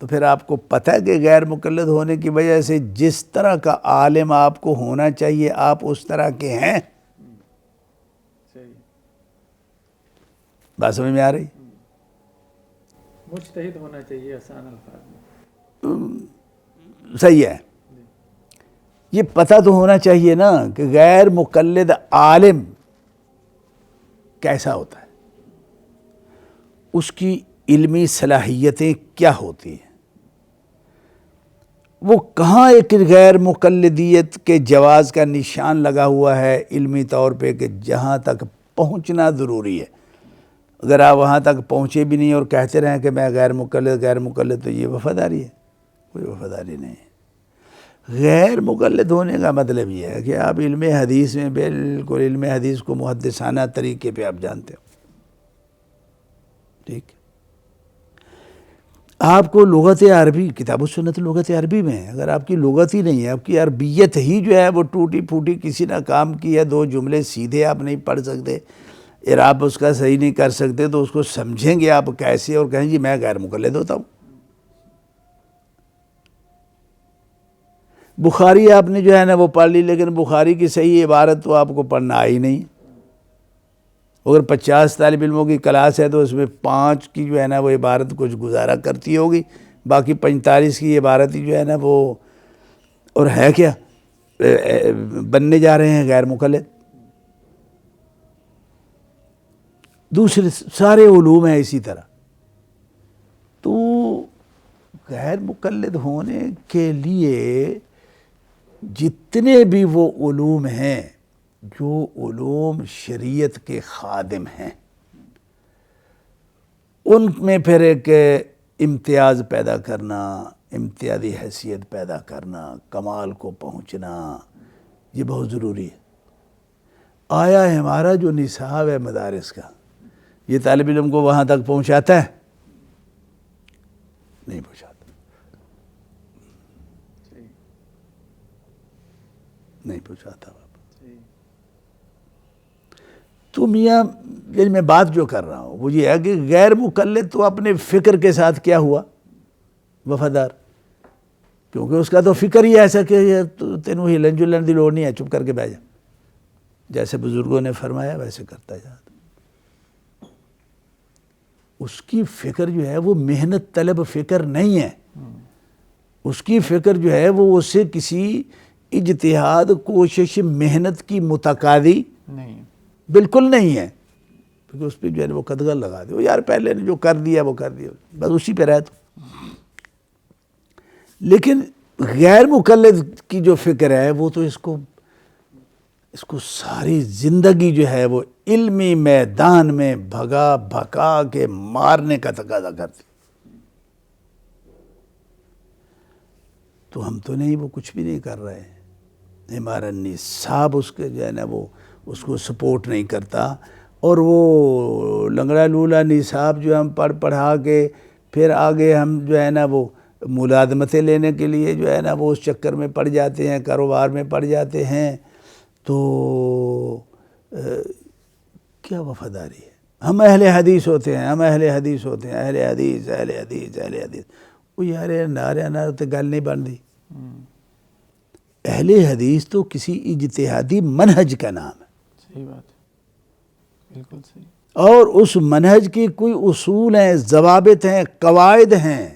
تو پھر آپ کو پتہ ہے کہ غیر مقلد ہونے کی وجہ سے جس طرح کا عالم آپ کو ہونا چاہیے آپ اس طرح کے ہیں. بات سمجھ میں آ رہی؟ مجتہد ہونا چاہیے آسان الفاظ میں. صحیح ہے. یہ پتہ تو ہونا چاہیے نا کہ غیر مقلد عالم کیسا ہوتا ہے، اس کی علمی صلاحیتیں کیا ہوتی ہیں، وہ کہاں ایک غیر مقلدیت کے جواز کا نشان لگا ہوا ہے علمی طور پہ کہ جہاں تک پہنچنا ضروری ہے. اگر آپ وہاں تک پہنچے بھی نہیں اور کہتے رہیں کہ میں غیر مقلد تو یہ وفاداری ہے؟ کوئی وفاداری نہیں ہے. غیر مقلد ہونے کا مطلب یہ ہے کہ آپ علم حدیث میں بالکل علم حدیث کو محدثانہ طریقے پہ آپ جانتے ہو. ٹھیک، آپ کو لغت عربی، کتاب و سنت لغت عربی میں ہے، اگر آپ کی لغت ہی نہیں ہے، آپ کی عربیت ہی جو ہے وہ ٹوٹی پھوٹی کسی نہ کام کی ہے، دو جملے سیدھے آپ نہیں پڑھ سکتے، اعراب اس کا صحیح نہیں کر سکتے، تو اس کو سمجھیں گے آپ کیسے اور کہیں جی میں غیر مقلد ہوتا ہوں. بخاری آپ نے جو ہے نا وہ پڑھ لی، لیکن بخاری کی صحیح عبارت تو آپ کو پڑھنا آئی نہیں. اگر 50 طالب علموں کی کلاس ہے تو اس میں 5 کی جو ہے نا وہ عبارت کچھ گزارا کرتی ہوگی، باقی 45 کی عبارت ہی جو ہے نا وہ اور ہے کیا بننے جا رہے ہیں غیر مقلد. دوسرے سارے علوم ہیں اسی طرح. تو غیر مقلد ہونے کے لیے جتنے بھی وہ علوم ہیں جو علوم شریعت کے خادم ہیں، ان میں پھر ایک امتیاز پیدا کرنا، امتیازی حیثیت پیدا کرنا، کمال کو پہنچنا، یہ بہت ضروری ہے. آیا ہمارا جو نصاب ہے مدارس کا یہ طالب علم کو وہاں تک پہنچاتا ہے؟ نہیں پہنچاتا. نہیں پہنچاتا. تو میاں یعنی میں بات جو کر رہا ہوں وہ یہ ہے کہ غیر مقلد تو اپنے فکر کے ساتھ کیا ہوا؟ وفادار. کیونکہ اس کا تو فکر ہی ایسا کہ تینوں ہلن جلن دی لوڑ نہیں ہے، چپ کر کے بیٹھ جا، جیسے بزرگوں نے فرمایا ویسے کرتا جا. اس کی فکر جو ہے وہ محنت طلب فکر نہیں ہے. اس کی فکر جو ہے وہ اس سے کسی اجتہاد کوشش محنت کی متقاضی نہیں، بالکل نہیں ہے. کیونکہ اس پہ جو ہے وہ قدغن لگا دے یار پہلے نے جو کر دیا وہ کر دیا، بس اسی پہ رہ تو. لیکن غیر مقلد کی جو فکر ہے وہ تو اس کو ساری زندگی جو ہے وہ علمی میدان میں بھگا بھکا کے مارنے کا تقاضا کرتی. تو ہم تو نہیں، وہ کچھ بھی نہیں کر رہے ہیں. ہمارا نصاب اس کے جو ہے نا وہ اس کو سپورٹ نہیں کرتا، اور وہ لنگڑا لولا نصاب جو ہم پڑھا کے پھر آگے ہم جو ہے نا وہ ملازمتیں لینے کے لیے جو ہے نا وہ اس چکر میں پڑ جاتے ہیں، کاروبار میں پڑ جاتے ہیں، تو کیا وفاداری ہے؟ ہم اہل حدیث ہوتے ہیں، ہم اہل حدیث ہوتے ہیں، اہل حدیث اہل حدیث اہل حدیث، وہ یار نعرہ تو گل نہیں بن دی۔ اہل حدیث تو کسی اجتہادی منہج کا نام ہے، صحیح بات ہے، بالکل صحیح۔ اور اس منہج کی کوئی اصول ہیں، ضوابط ہیں، قواعد ہیں،